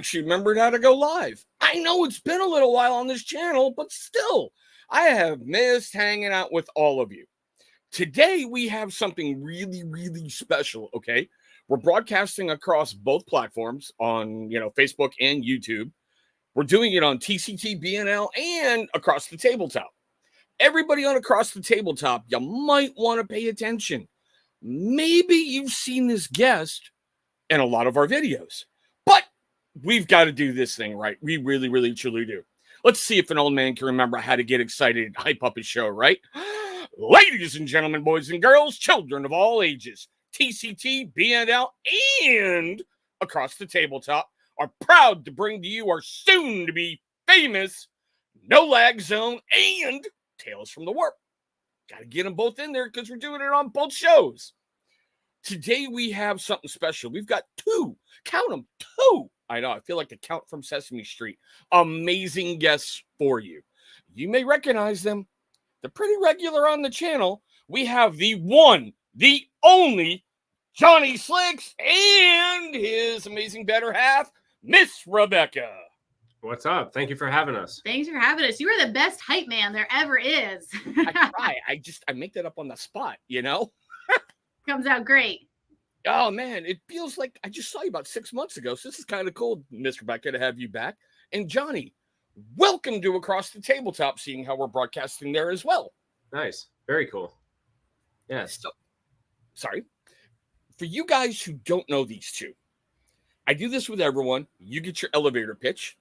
actually remembered how to go live. I know it's been a little while on this channel, but still, I have missed hanging out with all of you. Today, we have something really, really special, okay? We're broadcasting across both platforms on, Facebook and YouTube. We're doing it on TCT, BNL, and Across the Tabletop. Everybody on Across the Tabletop, you might want to pay attention. Maybe you've seen this guest in a lot of our videos, but we've got to do this thing right. We really, really, truly do. Let's see if an old man can remember how to get excited and hype up his show, right? Ladies and gentlemen, boys and girls, children of all ages, TCT, BNL, and Across the Tabletop are proud to bring to you our soon-to-be famous No Lag Zone and Tales from the Warp. Got to get them both in there because we're doing it on both shows. Today we have something special. We've got two, count them, two. I know, I feel like the Count from Sesame Street. Amazing guests for you. You may recognize them. They're pretty regular on the channel. We have the one, the only Johnny Slicks and his amazing better half, Miss Rebecca. What's up? Thank you for having us. Thanks for having us. You are the best hype man there ever is. I try. I make that up on the spot, Comes out great. Oh, man, it feels like I just saw you about 6 months ago. So this is kind of cool, Miss Rebecca, to have you back. And Johnny, welcome to Across the Tabletop, seeing how we're broadcasting there as well. Nice. Very cool. Yes. So, sorry. For you guys who don't know these two, I do this with everyone. You get your elevator pitch.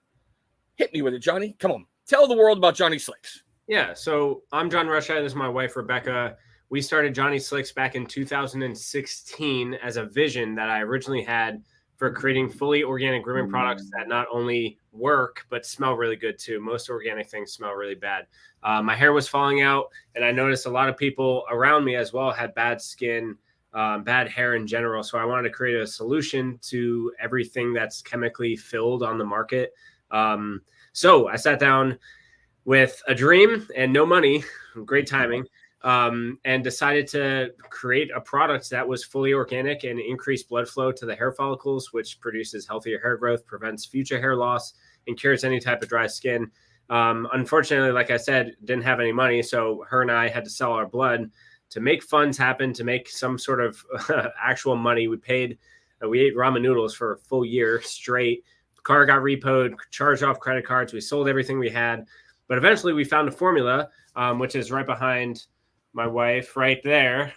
Hit me with it, Johnny. Come on. Tell the world about Johnny Slicks. Yeah. So I'm John Rusha. This is my wife, Rebecca. We started Johnny Slicks back in 2016 as a vision that I originally had for creating fully organic grooming products that not only work, but smell really good too. Most organic things smell really bad. My hair was falling out, and I noticed a lot of people around me as well had bad skin, bad hair in general. So I wanted to create a solution to everything that's chemically filled on the market. So I sat down with a dream and no money, great timing, and decided to create a product that was fully organic and increased blood flow to the hair follicles, which produces healthier hair growth, prevents future hair loss, and cures any type of dry skin. Unfortunately, like I said, didn't have any money. So her and I had to sell our blood to make funds happen, to make some sort of actual money. We ate ramen noodles for a full year straight. Car got repoed, charged off credit cards. We sold everything we had. But eventually we found a formula, which is right behind my wife right there.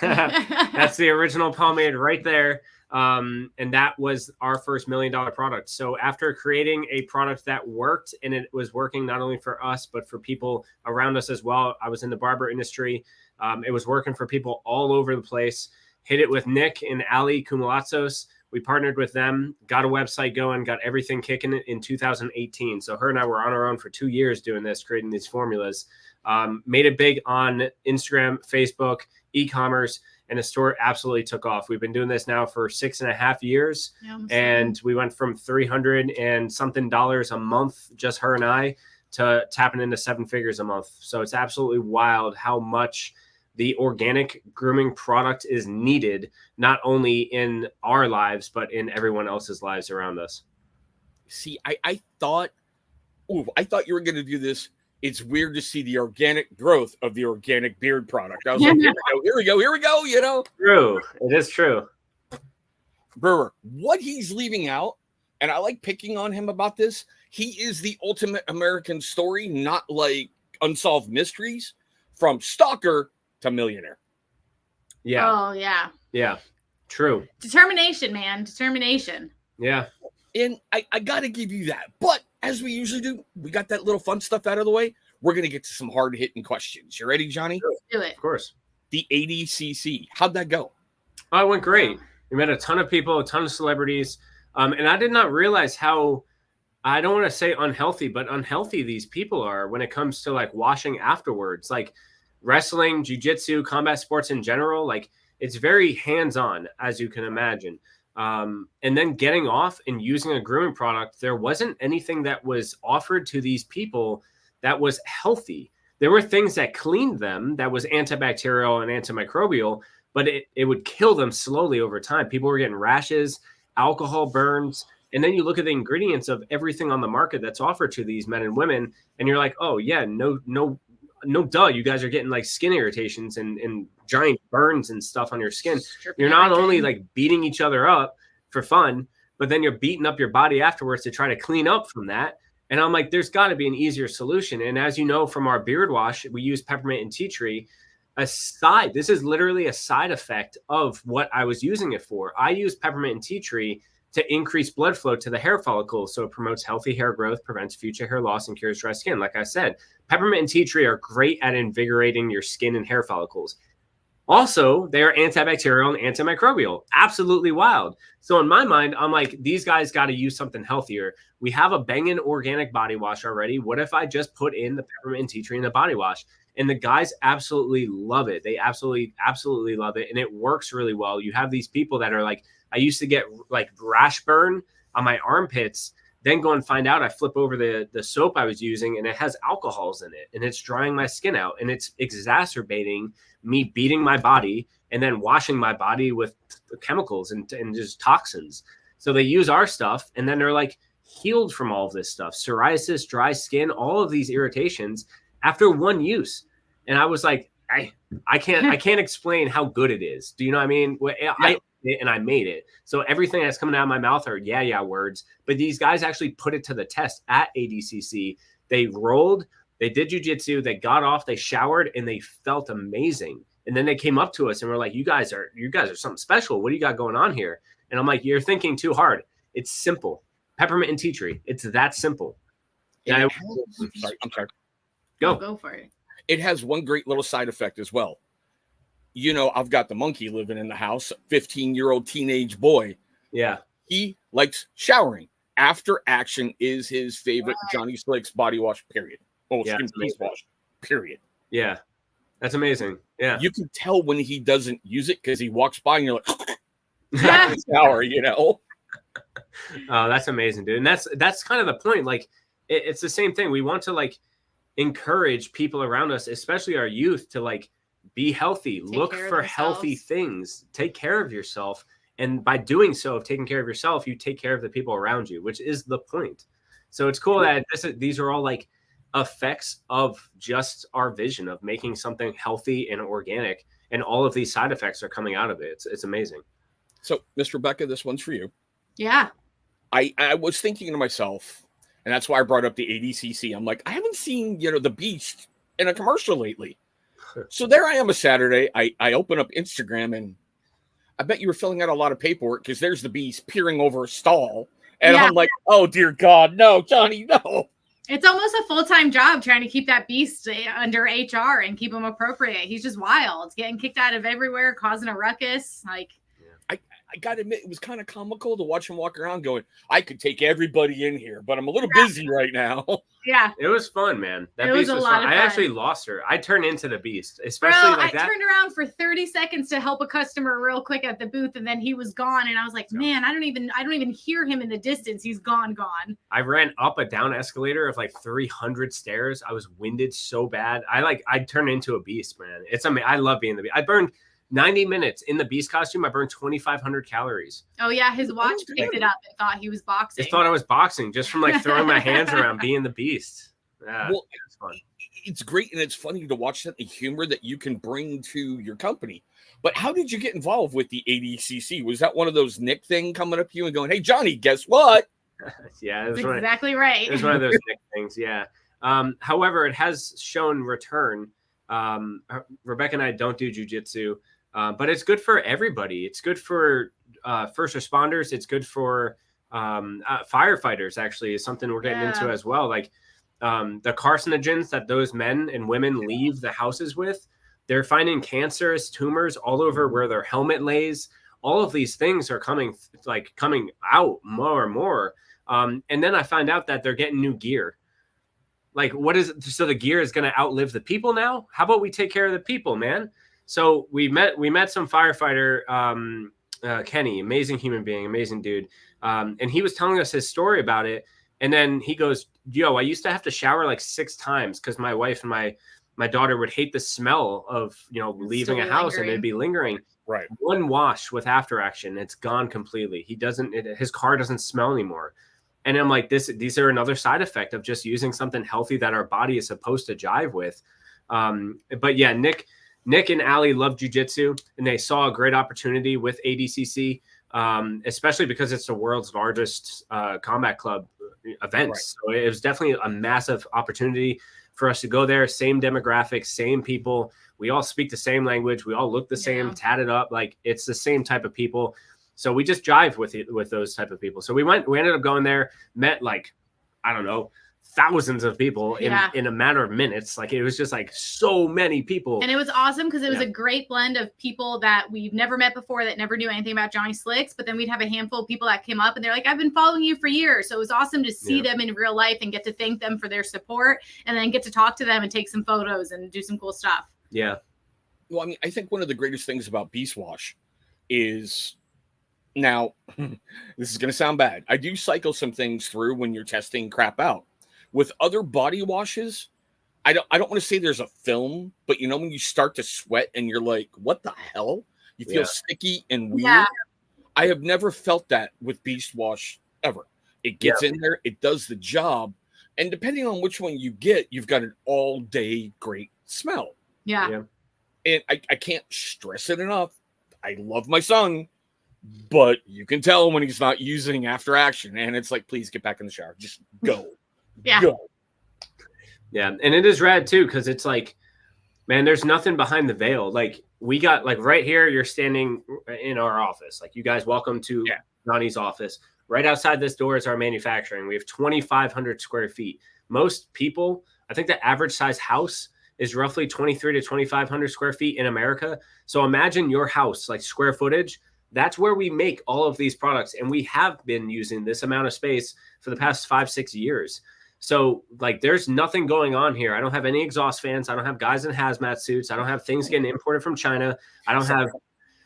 That's the original pomade right there. And that was our first $1 million product. So after creating a product that worked, and it was working not only for us, but for people around us as well. I was in the barber industry. It was working for people all over the place. Hit it with Nick and Ali Kumulatzos. We partnered with them, got a website going, got everything kicking in 2018. So her and I were on our own for 2 years doing this, creating these formulas. Made it big on Instagram, Facebook, e-commerce, and the store absolutely took off. We've been doing this now for 6.5 years, and we went from $300 and something a month, just her and I, to tapping into 7 figures a month. So it's absolutely wild how much the organic grooming product is needed, not only in our lives, but in everyone else's lives around us. See, I thought you were going to do this. It's weird to see the organic growth of the organic beard product. I was like, here we go. True. It is true. Brewer, what he's leaving out, and I like picking on him about this, he is the ultimate American story, not like Unsolved Mysteries, from stalker to millionaire. Yeah. Oh, yeah. Yeah. True. Determination, man. Determination. Yeah. And I got to give you that. But as we usually do, we got that little fun stuff out of the way. We're going to get to some hard-hitting questions. You ready, Johnny? Do it. Of course. The ADCC. How'd that go? Oh, it went great. We met a ton of people, a ton of celebrities. And I did not realize how, I don't want to say unhealthy, but unhealthy these people are when it comes to like washing afterwards. Like wrestling, jiu-jitsu, combat sports in general, like it's very hands-on, as you can imagine. And then getting off and using a grooming product, there wasn't anything that was offered to these people that was healthy. There were things that cleaned them that was antibacterial and antimicrobial, but it would kill them slowly over time. People were getting rashes, alcohol burns, And then you look at the ingredients of everything on the market that's offered to these men and women, and you're like, oh yeah, no duh, you guys are getting like skin irritations and giant burns and stuff on your skin. You're not only like beating each other up for fun, but then you're beating up your body afterwards to try to clean up from that. And I'm like, there's got to be an easier solution. And as you know from our beard wash, we use peppermint and tea tree. This is literally a side effect of what I was using it for. I use peppermint and tea tree to increase blood flow to the hair follicles. So it promotes healthy hair growth, prevents future hair loss, and cures dry skin. Like I said, peppermint and tea tree are great at invigorating your skin and hair follicles. Also, they are antibacterial and antimicrobial. Absolutely wild. So in my mind, I'm like, these guys got to use something healthier. We have a banging organic body wash already. What if I just put in the peppermint and tea tree in the body wash? And the guys absolutely love it. They absolutely love it. And it works really well. You have these people that are like, I used to get like rash burn on my armpits, then go and find out I flip over the soap I was using and it has alcohols in it and it's drying my skin out and it's exacerbating me beating my body and then washing my body with chemicals and just toxins. So they use our stuff and then they're like healed from all of this stuff, psoriasis, dry skin, all of these irritations after one use. And I was like, I can't explain how good it is. Do you know what I mean? I made it. So everything that's coming out of my mouth are yeah words. But these guys actually put it to the test at ADCC. They rolled, they did jujitsu, they got off, they showered, and they felt amazing. And then they came up to us and were like, "You guys are something special. What do you got going on here?" And I'm like, "You're thinking too hard. It's simple. Peppermint and tea tree. It's that simple." I'm sorry. Go for it. It has one great little side effect as well. You know, I've got the monkey living in the house, 15-year-old teenage boy. Yeah. He likes showering. After action is his favorite Johnny Slick's body wash, period. Skin face wash, period. Yeah. That's amazing. Yeah. You can tell when he doesn't use it because he walks by and you're like, shower, you know? Oh, that's amazing, dude. And that's kind of the point. Like, it's the same thing. We want to like encourage people around us, especially our youth, to like be healthy, look for healthy things, take care of yourself. And by doing so, of taking care of yourself, you take care of the people around you, which is the point. So it's cool that these are all like effects of just our vision of making something healthy and organic. And all of these side effects are coming out of it. It's amazing. So, Miss Rebecca, this one's for you. Yeah. I was thinking to myself, and that's why I brought up the ADCC. I'm like, I haven't seen, the Beast in a commercial lately. So there I am a Saturday. I open up Instagram and I bet you were filling out a lot of paperwork because there's the Beast peering over a stall. And I'm like, oh, dear God, no, Johnny, no. It's almost a full-time job trying to keep that Beast under HR and keep him appropriate. He's just wild, getting kicked out of everywhere, causing a ruckus. Like, I got to admit, it was kind of comical to watch him walk around going, I could take everybody in here, but I'm a little busy right now. Yeah. It was fun, man. That it Beast was a lot fun. of fun. I actually lost her. I turned into the Beast, especially like that. I turned around for 30 seconds to help a customer real quick at the booth, and then he was gone. And I was like, man, I don't even hear him in the distance. He's gone. I ran up a down escalator of like 300 stairs. I was winded so bad. I turned into a beast, man. I love being the Beast. I burned 90 minutes in the Beast costume. I burned 2,500 calories. Oh yeah, his watch picked it up and thought he was boxing. It thought I was boxing just from like throwing my hands around being the Beast. Yeah, well, it's fun. It's great and it's funny to watch that the humor that you can bring to your company. But how did you get involved with the ADCC? Was that one of those Nick thing coming up to you and going, "Hey Johnny, guess what?" Yeah, that's exactly right. It was one of those Nick things. Yeah. However, it has shown return. Rebecca and I don't do jujitsu. But it's good for everybody. It's good for first responders. It's good for firefighters, actually, is something we're getting into as well. Like the carcinogens that those men and women leave the houses with, they're finding cancerous tumors all over where their helmet lays. All of these things are coming out more and more. And then I find out that they're getting new gear. Like, what is it? So the gear is going to outlive the people now? How about we take care of the people, man? So we met some firefighter, Kenny, amazing human being, amazing dude. And he was telling us his story about it. And then he goes, yo, I used to have to shower like 6 times because my wife and my my daughter would hate the smell of, leaving a house and it'd be lingering. Right. One wash with After Action, it's gone completely. His car doesn't smell anymore. And I'm like, these are another side effect of just using something healthy that our body is supposed to jive with. But yeah, Nick and Allie love jujitsu, and they saw a great opportunity with ADCC, especially because it's the world's largest combat club events. Right. So it was definitely a massive opportunity for us to go there. Same demographics, same people. We all speak the same language. We all look the same, tatted up. Like, it's the same type of people. So we just jive with those type of people. So we ended up going there, met I don't know, thousands of people in a matter of minutes. Like, it was just like so many people. And it was awesome because it was a great blend of people that we've never met before, that never knew anything about Johnny Slicks. But then we'd have a handful of people that came up and they're like, I've been following you for years. So it was awesome to see them in real life and get to thank them for their support, and then get to talk to them and take some photos and do some cool stuff. Yeah. Well, I mean, I think one of the greatest things about Beast Wash is, now, this is going to sound bad, I do cycle some things through when you're testing crap out. With other body washes, I don't want to say there's a film, but when you start to sweat and you're like, what the hell? You feel sticky and weird. Yeah. I have never felt that with Beast Wash ever. It gets in there, it does the job, and depending on which one you get, you've got an all-day great smell. Yeah. And I can't stress it enough. I love my son, but you can tell when he's not using After Action, and it's like, please get back in the shower. Just go. Go. Yeah. And it is rad too, because it's like, man, there's nothing behind the veil. Like, we got, like, right here, you're standing in our office. Like, you guys, welcome to Johnny's office. Right outside this door is our manufacturing. We have 2,500 square feet. Most people, I think the average size house is roughly 23 to 2,500 square feet in America. So imagine your house, like, square footage. That's where we make all of these products. And we have been using this amount of space for the past 5-6 years. So, like, there's nothing going on here. I don't have any exhaust fans. I don't have guys in hazmat suits. I don't have things getting imported from China. I don't have,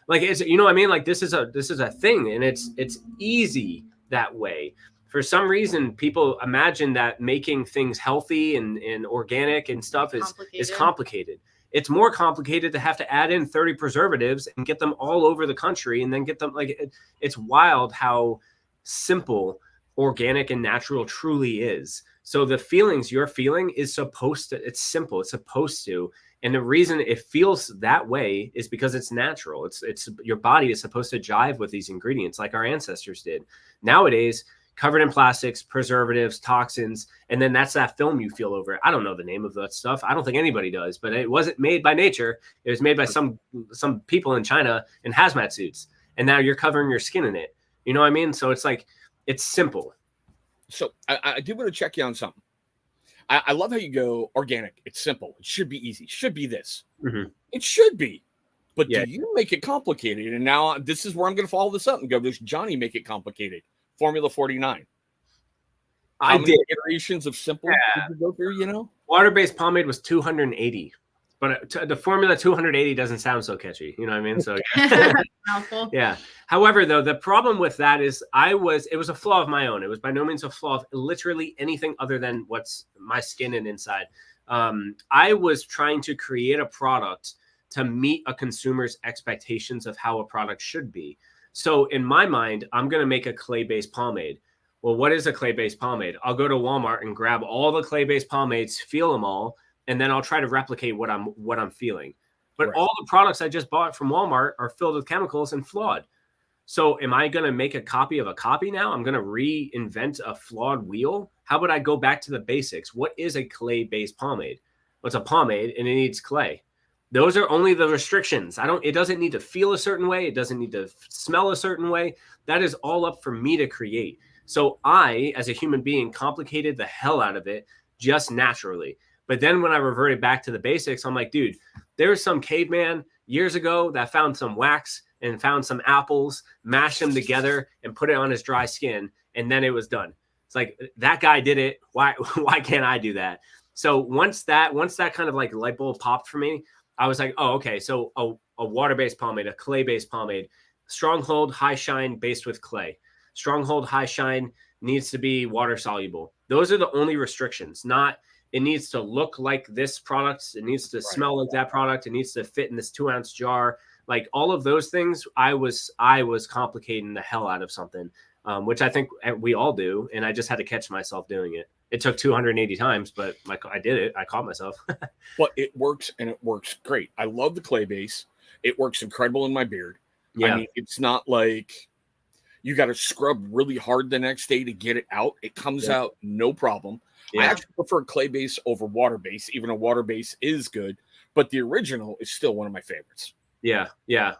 like, it's, you know what I mean? Like, this is a thing, and it's easy that way. For some reason, people imagine that making things healthy and organic and stuff is complicated. It's more complicated to have to add in 30 preservatives and get them all over the country, and then get them, like, it's wild how simple organic and natural truly is. So the feelings you're feeling is supposed to, it's simple. It's supposed to. And the reason it feels that way is because it's natural. It's your body is supposed to jive with these ingredients like our ancestors did. Nowadays, covered in plastics, preservatives, toxins, and then that's that film you feel over it. I don't know the name of that stuff. I don't think anybody does, but it wasn't made by nature. It was made by some people in China in hazmat suits, and now you're covering your skin in it. You know what I mean? So it's like, it's simple. So I do want to check you on something. I love how you go organic. It's simple. It should be easy. It should be this. Mm-hmm. It should be. But do you make it complicated? And now this is where I'm going to follow this up and go, does Johnny make it complicated? Formula 49. How many iterations of simple did you go through, Water-based pomade was 280. But the formula 280 doesn't sound so catchy. You know what I mean? So yeah. However, though, the problem with that is it was a flaw of my own. It was by no means a flaw of literally anything other than what's my skin and inside. I was trying to create a product to meet a consumer's expectations of how a product should be. So in my mind, I'm going to make a clay-based pomade. Well, what is a clay-based pomade? I'll go to Walmart and grab all the clay-based pomades, feel them all, and then I'll try to replicate what I'm feeling. But all the products I just bought from Walmart are filled with chemicals and flawed. So am I going to make a copy of a copy now? I'm going to reinvent a flawed wheel? How about I go back to the basics? What is a clay-based pomade? Well, it's a pomade and it needs clay. Those are only the restrictions. It doesn't need to feel a certain way. It doesn't need to smell a certain way. That is all up for me to create. So I, as a human being, complicated the hell out of it just naturally. But then when I reverted back to the basics, I'm like, dude, there was some caveman years ago that found some wax and found some apples, mashed them together and put it on his dry skin. And then it was done. It's like, that guy did it. Why can't I do that? So once that kind of like light bulb popped for me, I was like, oh, okay. So a water-based pomade, a clay-based pomade, stronghold, high shine based with clay. Stronghold, high shine needs to be water soluble. Those are the only restrictions, not It needs to look like this product. It needs to smell like that product. It needs to fit in this 2-ounce jar. Like all of those things, I was complicating the hell out of something, which I think we all do. And I just had to catch myself doing it. It took 280 times, but I did it. I caught myself. But it works, and it works great. I love the clay base. It works incredible in my beard. Yeah. I mean, it's not like you got to scrub really hard the next day to get it out. It comes out no problem. I actually prefer clay base over water base, even though water base is good. But the original is still one of my favorites. Yeah.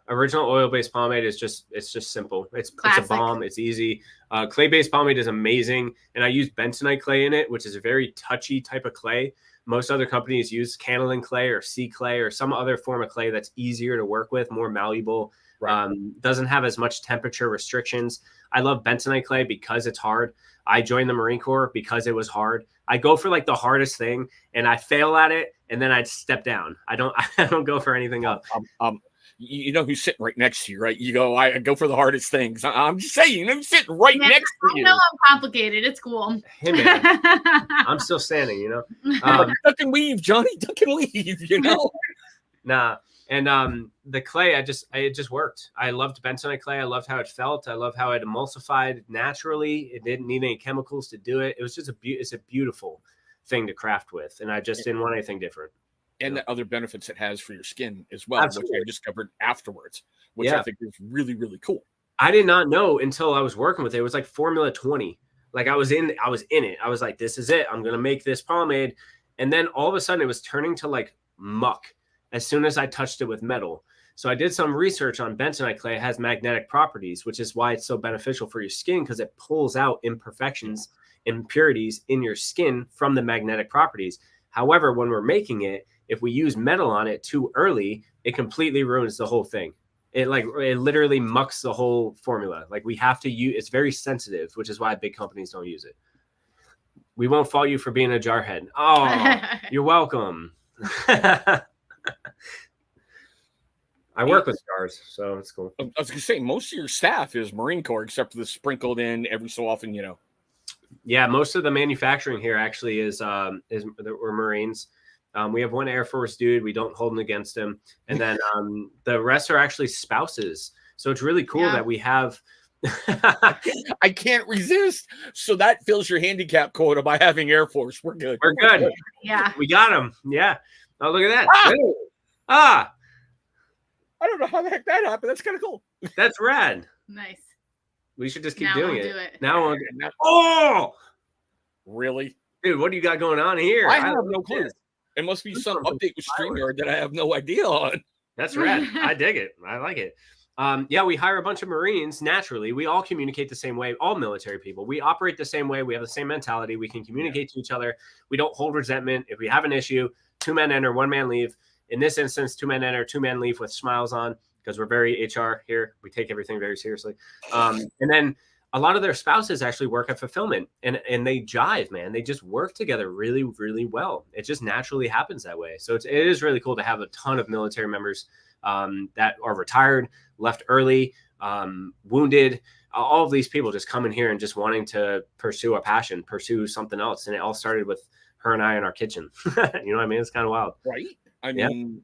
Original oil-based pomade is it's just simple. It's a bomb. It's easy. Clay-based pomade is amazing, and I use bentonite clay in it, which is a very touchy type of clay. Most other companies use Canalin clay or sea clay or some other form of clay that's easier to work with, more malleable. Right. Doesn't have as much temperature restrictions. I love bentonite clay because it's hard. I joined the Marine Corps because it was hard. I go for like the hardest thing, and I fail at it, and then I'd step down. I don't go for anything else. You know who's sitting right next to you, right? You go, I go for the hardest things. I'm just saying, who's sitting right next to you. I know I'm complicated. It's cool. Hey, man. I'm still standing, you know? Duck and weave, Johnny. Duck and weave, you know? Nah. And the clay, it just worked. I loved bentonite clay. I loved how it felt. I love how it emulsified naturally. It didn't need any chemicals to do it. It was just it's a beautiful thing to craft with. And I just didn't want anything different. And the other benefits it has for your skin as well, Absolutely. Which I discovered afterwards, which I think is really, really cool. I did not know until I was working with it. It was like Formula 20. Like I was in it. I was like, this is it. I'm going to make this pomade. And then all of a sudden it was turning to like muck as soon as I touched it with metal. So I did some research on bentonite clay. It has magnetic properties, which is why it's so beneficial for your skin, because it pulls out imperfections, impurities in your skin from the magnetic properties. However, when we're making it, if we use metal on it too early, it completely ruins the whole thing. It literally mucks the whole formula. Like we have to use, it's very sensitive, which is why big companies don't use it. We won't fault you for being a jarhead. Oh, you're welcome. I work with jars, so it's cool. I was gonna say most of your staff is Marine Corps, except for the sprinkled in every so often, you know. Yeah, most of the manufacturing here actually is we're Marines. We have one Air Force dude. We don't hold him against him. And then the rest are actually spouses. So it's really cool that we have. I can't resist. So that fills your handicap quota by having Air Force. We're good. We're good. Yeah. We got him. Yeah. Oh, look at that. I don't know how the heck that happened. That's kind of cool. That's rad. Nice. We should just keep doing it. Do it. Now oh! Really? Dude, what do you got going on here? I have no clue. This. It must be some update with StreamYard that I have no idea on. That's rad. I dig it. I like it. We hire a bunch of Marines naturally. We all communicate the same way. All military people. We operate the same way. We have the same mentality. We can communicate to each other. We don't hold resentment. If we have an issue, 2 men enter, 1 man leave. In this instance, 2 men enter, 2 men leave with smiles on, because we're very HR here. We take everything very seriously. And then a lot of their spouses actually work at fulfillment, and they jive, man. They just work together really, really well. It just naturally happens that way. So it is really cool to have a ton of military members that are retired, left early, wounded. All of these people just come in here and just wanting to pursue a passion, pursue something else. And it all started with her and I in our kitchen. You know what I mean? It's kind of wild. Right. I mean,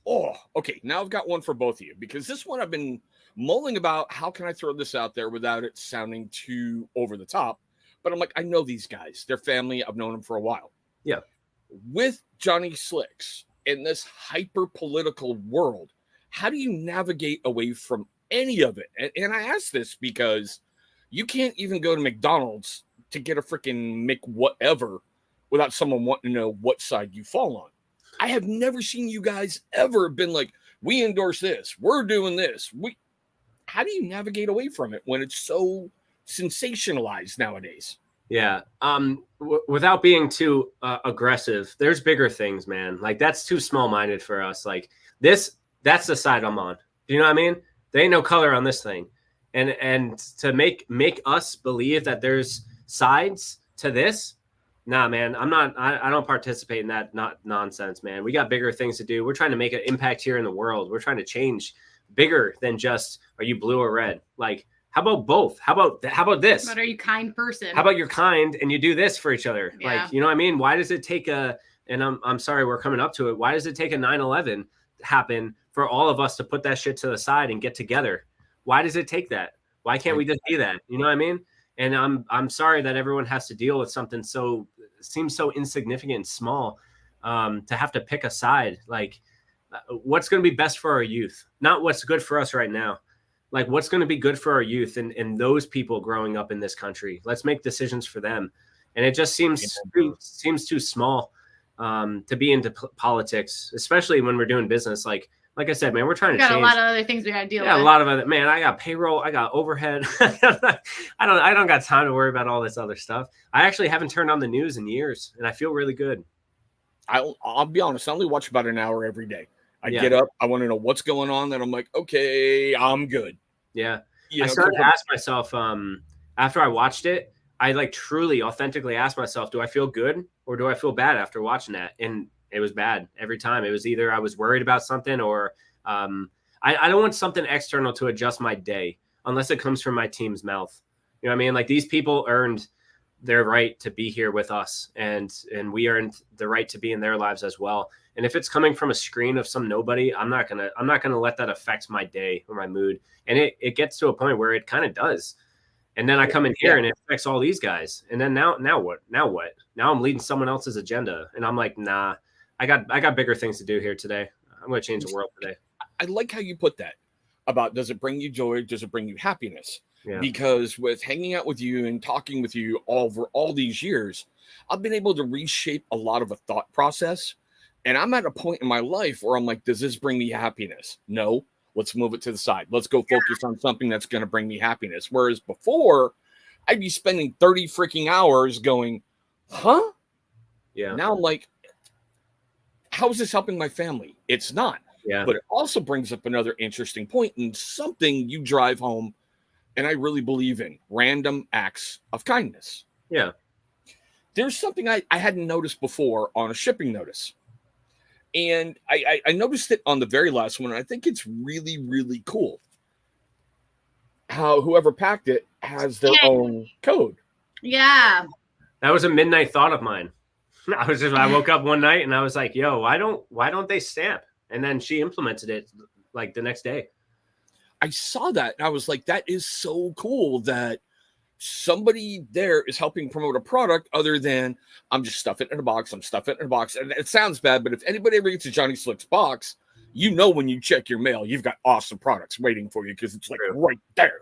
okay. Now I've got one for both of you, because this one I've been mulling about. How can I throw this out there without it sounding too over the top? But I'm like, I know these guys. They're family. I've known them for a while. Yeah. With Johnny Slicks in this hyper political world, how do you navigate away from any of it? And I ask this because you can't even go to McDonald's to get a freaking McWhatever without someone wanting to know what side you fall on. I have never seen you guys ever been like, we endorse this, we're doing this. How do you navigate away from it when it's so sensationalized nowadays? Yeah. Without being too aggressive, there's bigger things, man. Like that's too small-minded for us. Like this, that's the side I'm on. Do you know what I mean? There ain't no color on this thing. And to make us believe that there's sides to this, nah, man, I don't participate in that nonsense, man. We got bigger things to do. We're trying to make an impact here in the world. We're trying to change bigger than just, are you blue or red? Like How about both? How about this? But are you kind person? How about you're kind and you do this for each other? Yeah. Like, you know what I mean? Why does it take and I'm sorry, we're coming up to it. Why does it take a 9/11 happen for all of us to put that shit to the side and get together? Why does it take that? Why can't we just do that? You know what I mean? And I'm sorry that everyone has to deal with something seems so insignificant and small, to have to pick a side. Like, what's going to be best for our youth, not what's good for us right now. Like, what's going to be good for our youth and those people growing up in this country. Let's make decisions for them. And it just seems too small to be into politics, especially when we're doing business. Like I said, man, we're trying to change. A lot of other things we got to deal with. Yeah, a lot of other, man, I got payroll, I got overhead. I don't got time to worry about all this other stuff. I actually haven't turned on the news in years, and I feel really good. I'll be honest, I only watch about an hour every day. I get up, I want to know what's going on, then I'm like, okay, I'm good. Yeah. I started to ask myself, after I watched it, I like truly, authentically asked myself, do I feel good or do I feel bad after watching that? And it was bad every time. It was either I was worried about something or I don't want something external to adjust my day unless it comes from my team's mouth. You know what I mean? Like, these people earned their right to be here with us, and we earned the right to be in their lives as well. And if it's coming from a screen of some nobody, I'm not gonna let that affect my day or my mood. And it gets to a point where it kind of does. And then I come in here and it affects all these guys. And then now what? Now I'm leading someone else's agenda. And I'm like, nah, I got bigger things to do here today. I'm going to change the world today. I like how you put that about, does it bring you joy? Does it bring you happiness? Yeah. Because with hanging out with you and talking with you over all these years, I've been able to reshape a lot of a thought process. And I'm at a point in my life where I'm like, does this bring me happiness? No. Let's move it to the side. Let's go focus on something that's going to bring me happiness. Whereas before, I'd be spending 30 freaking hours going, huh? Yeah. Now I'm like, how is this helping my family? It's not. Yeah. But it also brings up another interesting point and something you drive home, and I really believe in: random acts of kindness. Yeah. There's something I hadn't noticed before on a shipping notice. And I noticed it on the very last one. And I think it's really, really cool how whoever packed it has their own code. Yeah. That was a midnight thought of mine. I woke up one night and I was like, yo, why don't they stamp? And then she implemented it like the next day. I saw that and I was like, that is so cool that somebody there is helping promote a product other than I'm just stuffing it in a box. I'm stuffing it in a box. And it sounds bad, but if anybody ever gets a Johnny Slick's box, you know, when you check your mail, you've got awesome products waiting for you because it's like right there,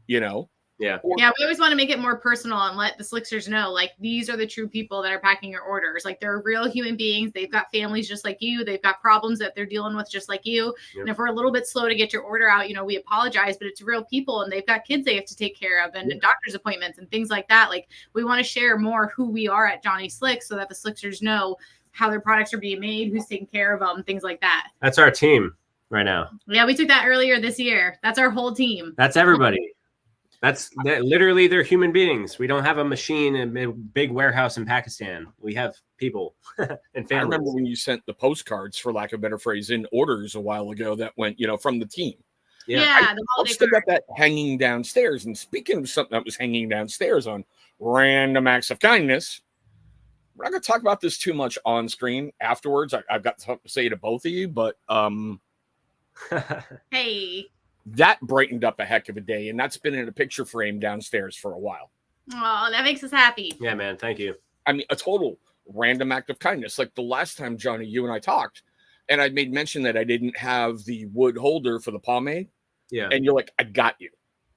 you know? Yeah. Yeah. We always want to make it more personal and let the Slicksters know, like, these are the true people that are packing your orders. Like, they're real human beings. They've got families just like you. They've got problems that they're dealing with just like you. Yep. And if we're a little bit slow to get your order out, you know, we apologize, but it's real people and they've got kids they have to take care of and doctor's appointments and things like that. Like, we want to share more who we are at Johnny Slick so that the Slicksters know how their products are being made, who's taking care of them, things like that. That's our team right now. Yeah, we took that earlier this year. That's our whole team. That's everybody. That's literally, they're human beings. We don't have a machine in a big warehouse in Pakistan. We have people and families. I remember when you sent the postcards, for lack of a better phrase, in orders a while ago that went, you know, from the team. Yeah, I've still got that hanging downstairs. And speaking of something that was hanging downstairs on random acts of kindness, we're not going to talk about this too much on screen. Afterwards, I've got something to say to both of you, but hey. That brightened up a heck of a day, and that's been in a picture frame downstairs for a while. Oh, that makes us happy. Yeah, man. Thank you. I mean, a total random act of kindness. Like the last time, Johnny, you and I talked, and I made mention that I didn't have the wood holder for the pomade. Yeah. And you're like, I got you.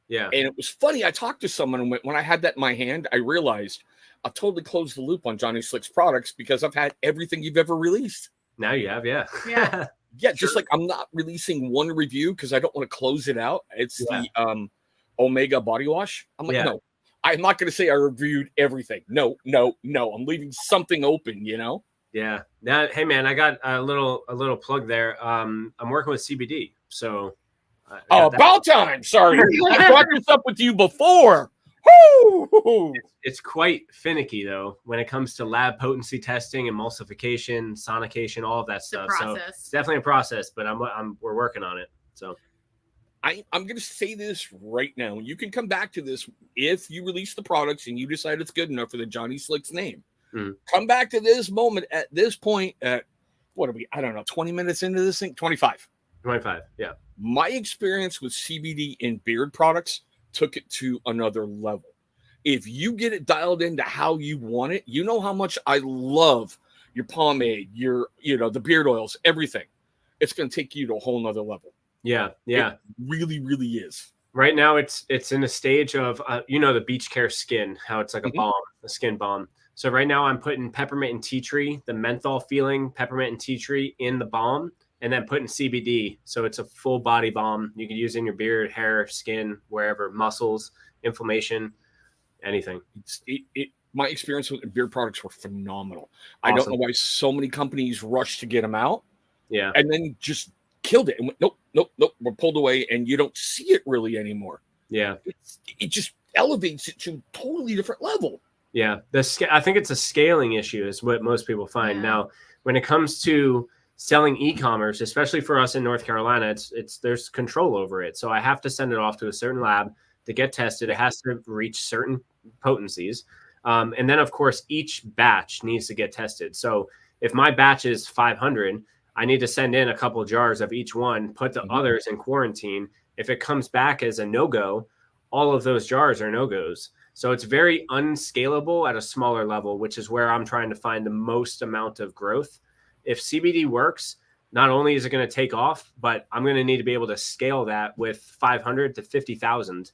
Yeah. And it was funny. I talked to someone, and when I had that in my hand, I realized I totally closed the loop on Johnny Slick's products because I've had everything you've ever released. Now you have, yeah. Yeah. Yeah, just like I'm not releasing one review because I don't want to close it out. It's the Omega body wash. I'm like, no, I'm not going to say I reviewed everything. No. I'm leaving something open, you know? Yeah. Now, hey, man, I got a little plug there. I'm working with CBD. So. About time. Sorry. I brought this up with you before. It's quite finicky though when it comes to lab potency testing, emulsification, sonication, all of that stuff. So it's definitely a process, but we're working on it. So I'm going to say this right now. You can come back to this if you release the products and you decide it's good enough for the Johnny Slicks name. Come back to this moment at this point at, what are we? I don't know, 20 minutes into this thing? 25. 25, yeah. My experience with CBD in beard products took it to another level. If you get it dialed into how you want it, you know how much I love your pomade, the beard oils, everything. It's going to take you to a whole nother level. Yeah, yeah. It really, really is. Right now, it's in a stage of, the Beach Care skin, how it's like a balm, a skin balm. So right now I'm putting peppermint and tea tree, the menthol feeling peppermint and tea tree in the balm, and then putting CBD. So it's a full body balm. You can use in your beard, hair, skin, wherever, muscles, inflammation, anything. My experience with beard products were phenomenal. Awesome. I don't know why so many companies rush to get them out. Yeah. And then just killed it and went, nope, we're pulled away, and you don't see it really anymore. Yeah. It just elevates it to a totally different level. Yeah. I think it's a scaling issue is what most people find. Yeah. Now, when it comes to selling e-commerce, especially for us in North Carolina, there's control over it. So I have to send it off to a certain lab to get tested. It has to reach certain potencies. And then, of course, each batch needs to get tested. So if my batch is 500, I need to send in a couple jars of each one, put the others in quarantine. If it comes back as a no-go, all of those jars are no-goes. So it's very unscalable at a smaller level, which is where I'm trying to find the most amount of growth. If CBD works, not only is it going to take off, but I'm going to need to be able to scale that with 500 to 50,000.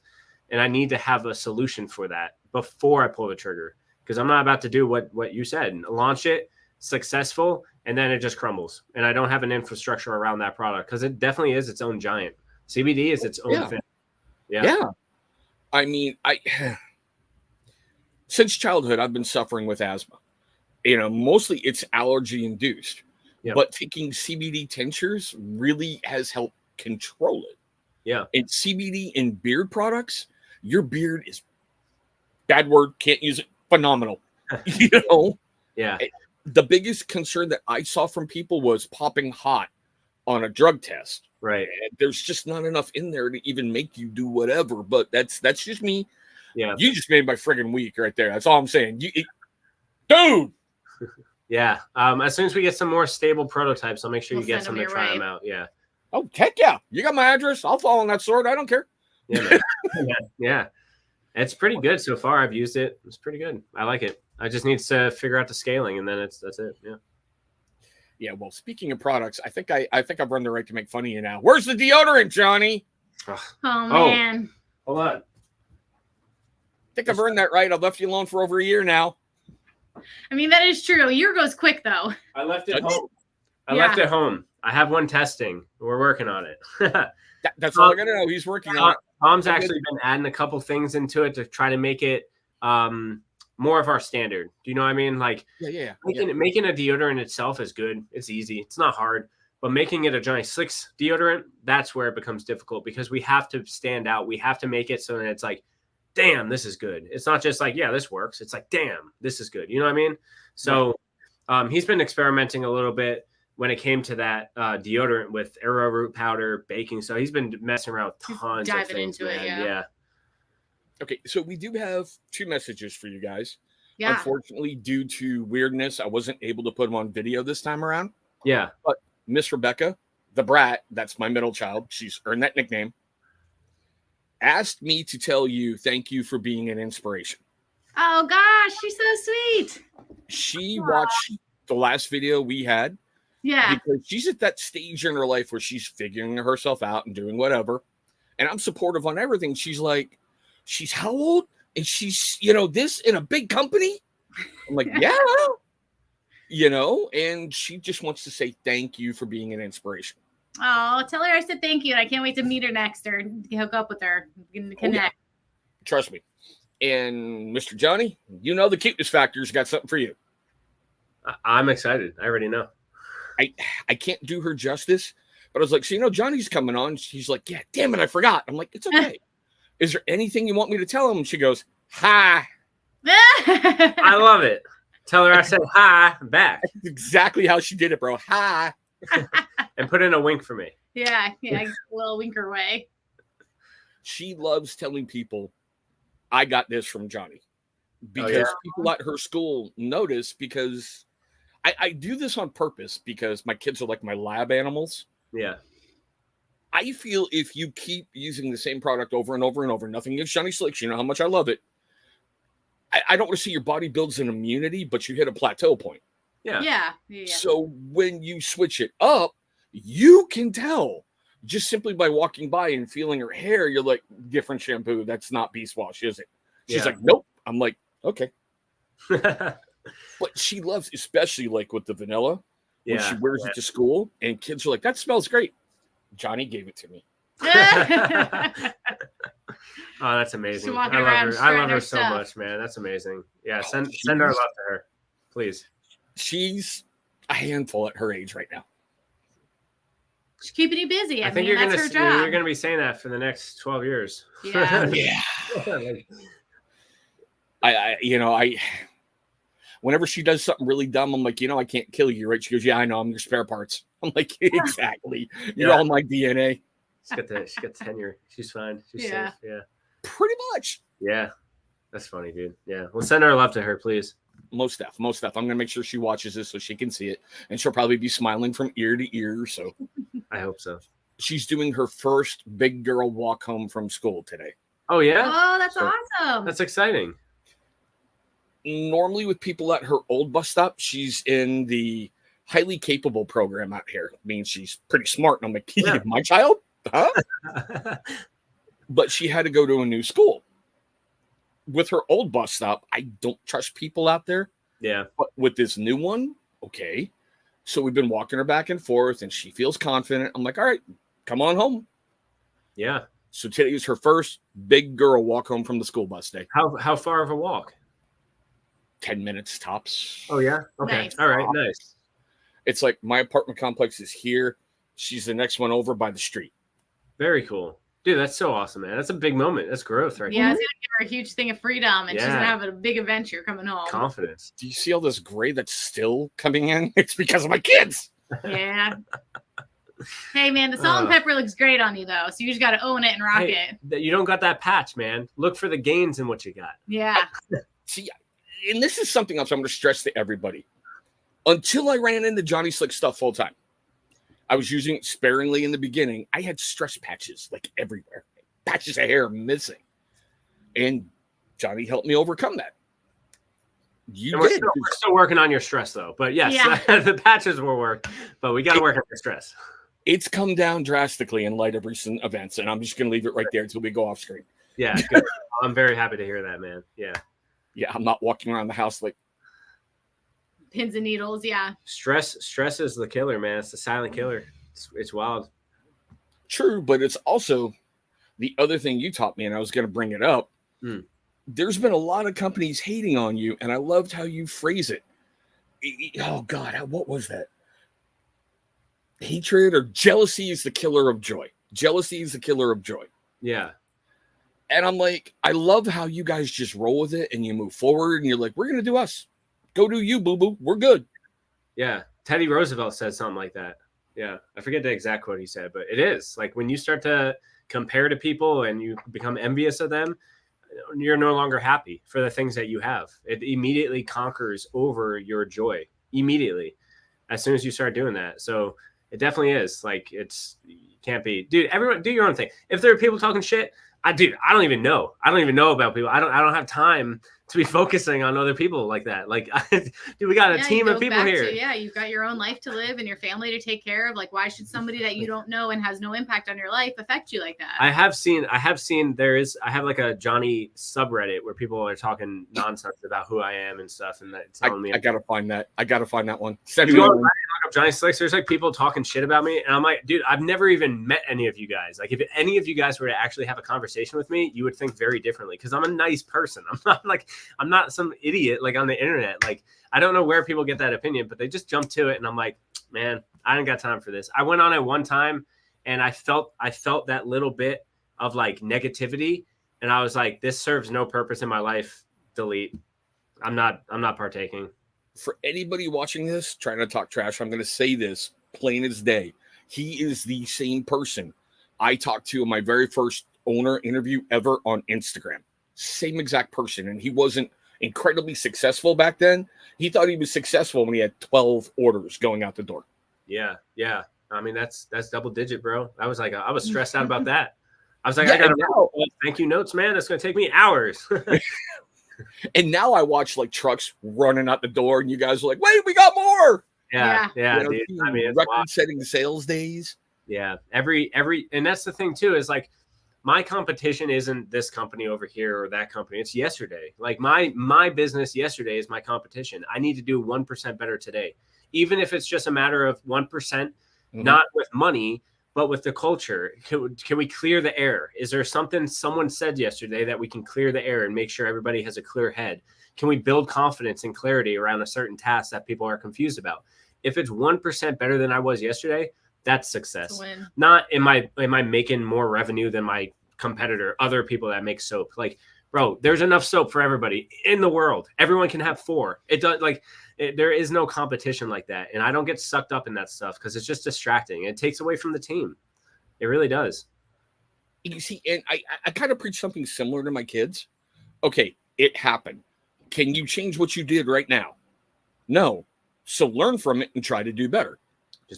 And I need to have a solution for that before I pull the trigger, because I'm not about to do what you said, launch it, successful, and then it just crumbles. And I don't have an infrastructure around that product, because it definitely is its own giant. CBD is its own thing. Yeah. I mean, since childhood, I've been suffering with asthma. Mostly it's allergy induced, but taking CBD tinctures really has helped control it. Yeah. And CBD in beard products, your beard is, bad word, can't use it, phenomenal. Yeah. The biggest concern that I saw from people was popping hot on a drug test. Right. And there's just not enough in there to even make you do whatever. But that's just me. Yeah. You just made my friggin' week right there. That's all I'm saying. Dude. Yeah. As soon as we get some more stable prototypes, I'll make sure you get some to try them out. Yeah. Oh, heck yeah. You got my address. I'll fall on that sword. I don't care. Yeah, man. Yeah. It's pretty good so far. I've used it. It's pretty good. I like it. I just need to figure out the scaling, and then that's it. Yeah. Yeah. Well, speaking of products, I think I've run the right to make fun of you now. Where's the deodorant, Johnny? Oh man. Hold on. I think I've earned that right. I've left you alone for over a year now. I mean, that is true. A year goes quick, though. I left it home. Left it home. I have one testing. We're working on it. That's all I got to know. He's working on it. Tom's actually been adding a couple things into it to try to make it more of our standard. Do you know what I mean? Like, making a deodorant itself is good. It's easy. It's not hard. But making it a Johnny Slicks deodorant, that's where it becomes difficult, because we have to stand out. We have to make it so that it's like, damn, this is good. It's not just like, yeah, this works. It's like, damn, this is good. You know what I mean? So he's been experimenting a little bit when it came to that deodorant with arrowroot powder, baking. So he's been messing around with tons of things. Into it, yeah. Okay, so we do have 2 messages for you guys. Yeah. Unfortunately, due to weirdness, I wasn't able to put them on video this time around. Yeah. But Miss Rebecca, the brat, that's my middle child, she's earned that nickname, asked me to tell you thank you for being an inspiration. Oh, gosh, she's so sweet. She watched the last video we had. Yeah. Because she's at that stage in her life where she's figuring herself out and doing whatever. And I'm supportive on everything. She's like, she's how old? And she's, this in a big company? I'm like, yeah. And she just wants to say thank you for being an inspiration. Oh, tell her I said thank you. And I can't wait to meet her next or hook up with her. Connect. Oh, yeah. Trust me. And Mr. Johnny, the cuteness factor's got something for you. I'm excited. I already know. I can't do her justice, but I was like, so Johnny's coming on. She's like, yeah, damn it, I forgot. I'm like, it's okay. Is there anything you want me to tell him? And she goes, hi. I love it. Tell her I said hi back. That's exactly how she did it, bro. Hi. And put in a wink for me. Yeah, a little winker way. she loves telling people, I got this from Johnny. Because people at her school notice, because I do this on purpose because my kids are like my lab animals. Yeah. I feel if you keep using the same product over and over and over, nothing against Johnny Slicks, you know how much I love it. I don't want to see your body builds an immunity, but you hit a plateau point. Yeah. So when you switch it up, you can tell just simply by walking by and feeling her hair. You're like, different shampoo. That's not Beast Wash, is it? She's like, nope. I'm like, okay. But she loves, especially like with the vanilla, when she wears it to school, and kids are like, that smells great. Johnny gave it to me. Oh, that's amazing. I love her so much, man. That's amazing. Yeah, send our love to her, please. She's a handful at her age right now. She's keeping you busy. I think that's her job. You're gonna be saying that for the next 12 years. Yeah. I whenever she does something really dumb, I'm like, I can't kill you, right? She goes, yeah, I know, I'm your spare parts. I'm like, exactly. You're all my DNA. She's got tenure. She's fine. She's safe. Yeah. Pretty much. Yeah. That's funny, dude. Yeah. Well, send our love to her, please. Most stuff. I'm going to make sure she watches this so she can see it. And she'll probably be smiling from ear to ear. So I hope so. She's doing her first big girl walk home from school today. Oh, yeah? Oh, that's awesome. That's exciting. Normally with people at her old bus stop, she's in the highly capable program out here. I mean, she's pretty smart. And I'm like, my child? Huh? But she had to go to a new school. With her old bus stop, I don't trust people out there. Yeah. But with this new one, okay. So we've been walking her back and forth, and she feels confident. I'm like, all right, come on home. Yeah. So today was her first big girl walk home from the school bus day. How far of a walk? 10 minutes tops. Oh, yeah? Okay. Nice. All right. Nice. It's like my apartment complex is here. She's the next one over by the street. Very cool. Dude, that's so awesome, man. That's a big moment. That's growth right Yeah, it's going to give her a huge thing of freedom, and she's going to have a big adventure coming home. Confidence. Do you see all this gray that's still coming in? It's because of my kids. Yeah. Hey, man, the salt and pepper looks great on you, though, so you just got to own it and rock it. You don't got that patch, man. Look for the gains in what you got. Yeah. See, and this is something else I'm going to stress to everybody. Until I ran into Johnny Slick stuff full time, I was using it sparingly in the beginning. I had stress patches like everywhere, patches of hair missing. And Johnny helped me overcome that. We're still working on your stress, though. But yes, the patches will work, but we got to work on your stress. It's come down drastically in light of recent events, and I'm just going to leave it right there until we go off screen. Yeah, good. I'm very happy to hear that, man. Yeah. Yeah, I'm not walking around the house like pins and needles. Yeah. Stress is the killer, man. It's the silent killer. It's wild. True, but it's also the other thing you taught me, and I was going to bring it up. There's been a lot of companies hating on you, and I loved how you phrase it. Oh, God, what was that? Hatred or jealousy is the killer of joy. Jealousy is the killer of joy. Yeah. And I'm like, I love how you guys just roll with it and you move forward and you're like, we're going to do us. Go do you, boo-boo. We're good. Yeah. Teddy Roosevelt said something like that. Yeah. I forget the exact quote he said, but it is. Like when you start to compare to people and you become envious of them, you're no longer happy for the things that you have. It immediately conquers over your joy. Immediately. As soon as you start doing that. So it definitely is. Like you can't be. Dude, everyone do your own thing. If there are people talking shit, I don't even know. I don't even know about people. I don't have time to be focusing on other people like that. Like, dude, we got a team of people here. You've got your own life to live and your family to take care of. Like, why should somebody that you don't know and has no impact on your life affect you like that? I have seen I have like a Johnny subreddit where people are talking nonsense about who I am and stuff. And that's telling me I gotta find that. I gotta find that one. Send me one. Johnny Slicks, there's like people talking shit about me, and I'm like, dude, I've never even met any of you guys. Like, if any of you guys were to actually have a conversation with me, you would think very differently because I'm a nice person. I'm not some idiot like on the internet. Like, I don't know where people get that opinion, but they just jump to it, and I'm like, man, I ain't got time for this. I went on it one time, and I felt that little bit of like negativity, and I was like, this serves no purpose in my life. Delete. I'm not partaking. For anybody watching this, trying to talk trash, I'm going to say this plain as day. He is the same person I talked to in my very first owner interview ever on Instagram. Same exact person. And he wasn't incredibly successful back then. He thought he was successful when he had 12 orders going out the door. Yeah. Yeah. I mean, that's double digit, bro. I was stressed out about that. I was like, Yeah, I got to thank you notes, man. That's going to take me hours. And now I watch like trucks running out the door and you guys are like, wait, we got more. Yeah. You know, Dude. I mean, it's record setting sales days. Yeah. And that's the thing too, is like my competition isn't this company over here or that company. It's yesterday. Like my business yesterday is my competition. I need to do 1% better today. Even if it's just a matter of 1%, not with money, but with the culture. Can we clear the air? Is there something someone said yesterday that we can clear the air and make sure everybody has a clear head? Can we build confidence and clarity around a certain task that people are confused about? If it's 1% better than I was yesterday, that's success. Not am I making more revenue than my competitor, other people that make soap. Like, bro, there's enough soap for everybody in the world. Everyone can have 4. It does there is no competition like that. And I don't get sucked up in that stuff because it's just distracting. It takes away from the team. It really does. You see, and I kind of preach something similar to my kids. Okay, it happened. Can you change what you did right now? No. So learn from it and try to do better.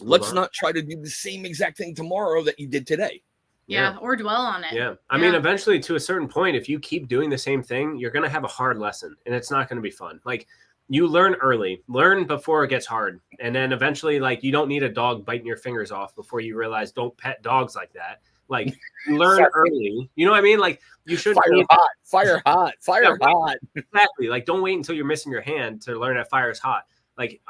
Let's not try to do the same exact thing tomorrow that you did today. Yeah, or dwell on it. Yeah. I mean, eventually to a certain point, if you keep doing the same thing, you're going to have a hard lesson and it's not going to be fun. Like you learn early, learn before it gets hard. And then eventually, like you don't need a dog biting your fingers off before you realize don't pet dogs like that. Like learn early. You know what I mean? Like you should fire hot. Exactly. Like don't wait until you're missing your hand to learn that fire is hot. Like,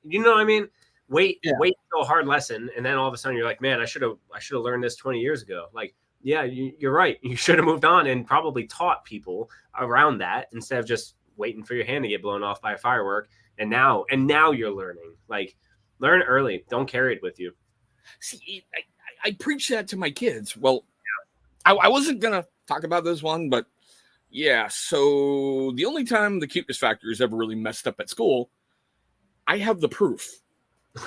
you know what I mean? Wait until a hard lesson. And then all of a sudden you're like, man, I should have learned this 20 years ago. Like, yeah, you're right. You should have moved on and probably taught people around that instead of just waiting for your hand to get blown off by a firework. And now you're learning. Like, learn early. Don't carry it with you. See, I preach that to my kids. Well, I wasn't going to talk about this one, but yeah. So the only time the cuteness factor is ever really messed up at school, I have the proof.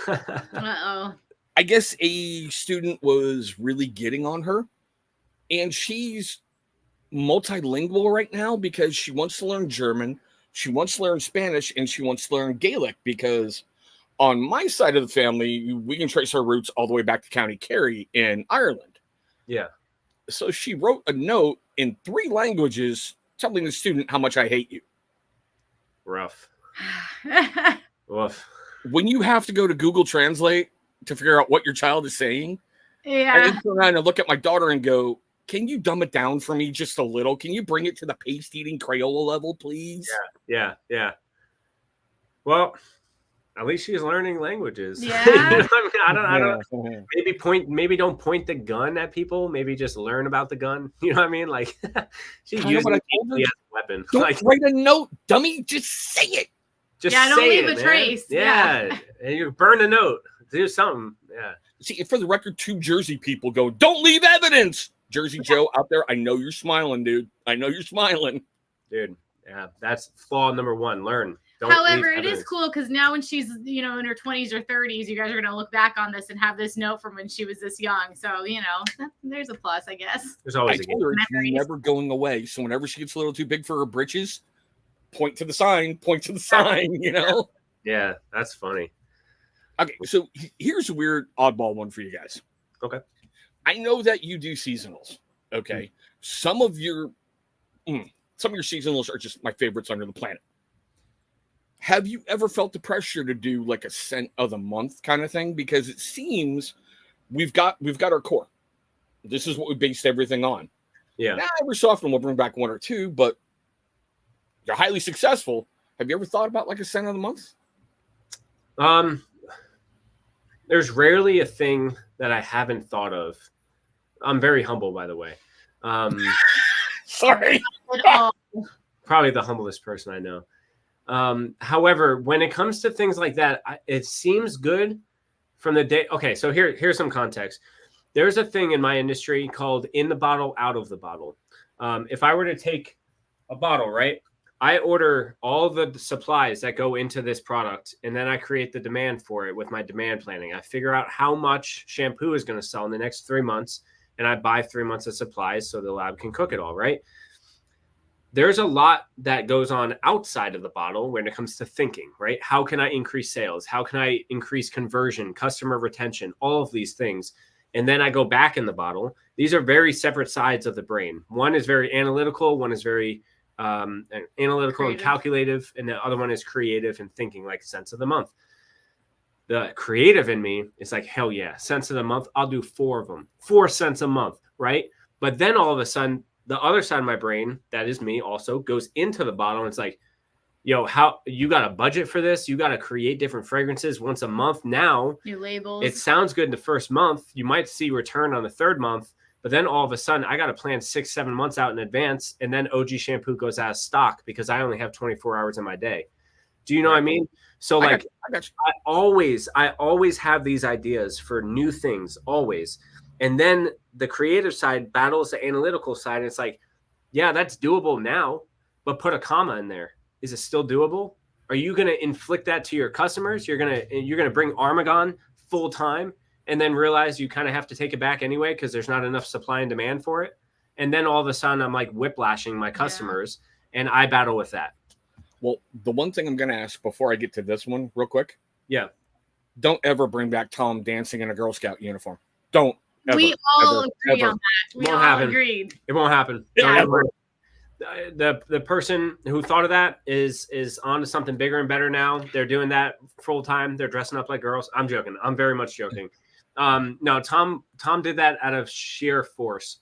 Uh-oh. I guess a student was really getting on her, and she's multilingual right now because she wants to learn German, she wants to learn Spanish, and she wants to learn Gaelic because on my side of the family, we can trace our roots all the way back to County Kerry in Ireland. Yeah. So she wrote a note in 3 languages telling the student how much I hate you. Rough. Woof. When you have to go to Google Translate to figure out what your child is saying, I then turn around and look at my daughter and go, can you dumb it down for me just a little? Can you bring it to the paste-eating Crayola level, please? Yeah. Well, at least she's learning languages. Yeah. You know what I mean? I don't. Maybe don't point the gun at people. Maybe just learn about the gun. You know what I mean? Like she's using it as a weapon. Don't write a note, dummy. Just say it. Just don't say leave it, a trace. Yeah. And you burn a note. Do something. Yeah. See, for the record, 2 Jersey people go, don't leave evidence. Jersey Joe out there, I know you're smiling, dude. I know you're smiling. Dude, yeah, that's flaw number 1. Learn. However, it is cool because now when she's, in her 20s or 30s, you guys are going to look back on this and have this note from when she was this young. So, there's a plus, I guess. There's always a told her it's never going away. So whenever she gets a little too big for her britches, point to the sign, Yeah, that's funny. Okay, so here's a weird oddball one for you guys. Okay. I know that you do seasonals. Okay. Some of your seasonals are just my favorites under the planet. Have you ever felt the pressure to do like a scent of the month kind of thing? Because it seems we've got our core. This is what we based everything on. Yeah. Now, every so often we'll bring back 1 or 2, but you're highly successful. Have you ever thought about like a scent of the month? There's rarely a thing that I haven't thought of. I'm very humble, by the way. Sorry. Probably the humblest person I know. However, when it comes to things like that, it seems good from the day. Okay, so here's some context. There's a thing in my industry called in the bottle, out of the bottle. If I were to take a bottle, right? I order all the supplies that go into this product, and then I create the demand for it with my demand planning. I figure out how much shampoo is going to sell in the next 3 months, and I buy 3 months of supplies so the lab can cook it all, right? There's a lot that goes on outside of the bottle when it comes to thinking, right? How can I increase sales? How can I increase conversion, customer retention, all of these things? And then I go back in the bottle. These are very separate sides of the brain. One is very analytical. One is very analytical and calculative. And the other one is creative and thinking, like sense of the month. The creative in me is like, hell yeah, cents of the month. I'll do 4 of them, 4 cents a month, right? But then all of a sudden, the other side of my brain, that is me also, goes into the bottle and it's like, yo, how you got a budget for this? You got to create different fragrances once a month. Now, new labels. It sounds good in the first month. You might see return on the 3rd month, but then all of a sudden, I got to plan 6-7 months out in advance, and then OG shampoo goes out of stock because I only have 24 hours in my day. Do you know what I mean? So like, I always have these ideas for new things, always. And then the creative side battles the analytical side. And it's like, yeah, that's doable now, but put a comma in there. Is it still doable? Are you going to inflict that to your customers? You're going to bring Armagon full time and then realize you kind of have to take it back anyway because there's not enough supply and demand for it. And then all of a sudden I'm like whiplashing my customers and I battle with that. Well, the one thing I'm going to ask before I get to this one real quick. Yeah. Don't ever bring back Tom dancing in a Girl Scout uniform. Don't. Ever, we all agree ever. on that. We Won't all happen. agreed. It won't happen. Yeah. Don't ever. The person who thought of that is on to something bigger and better now. They're doing that full time. They're dressing up like girls. I'm joking. I'm very much joking. No, Tom did that out of sheer force.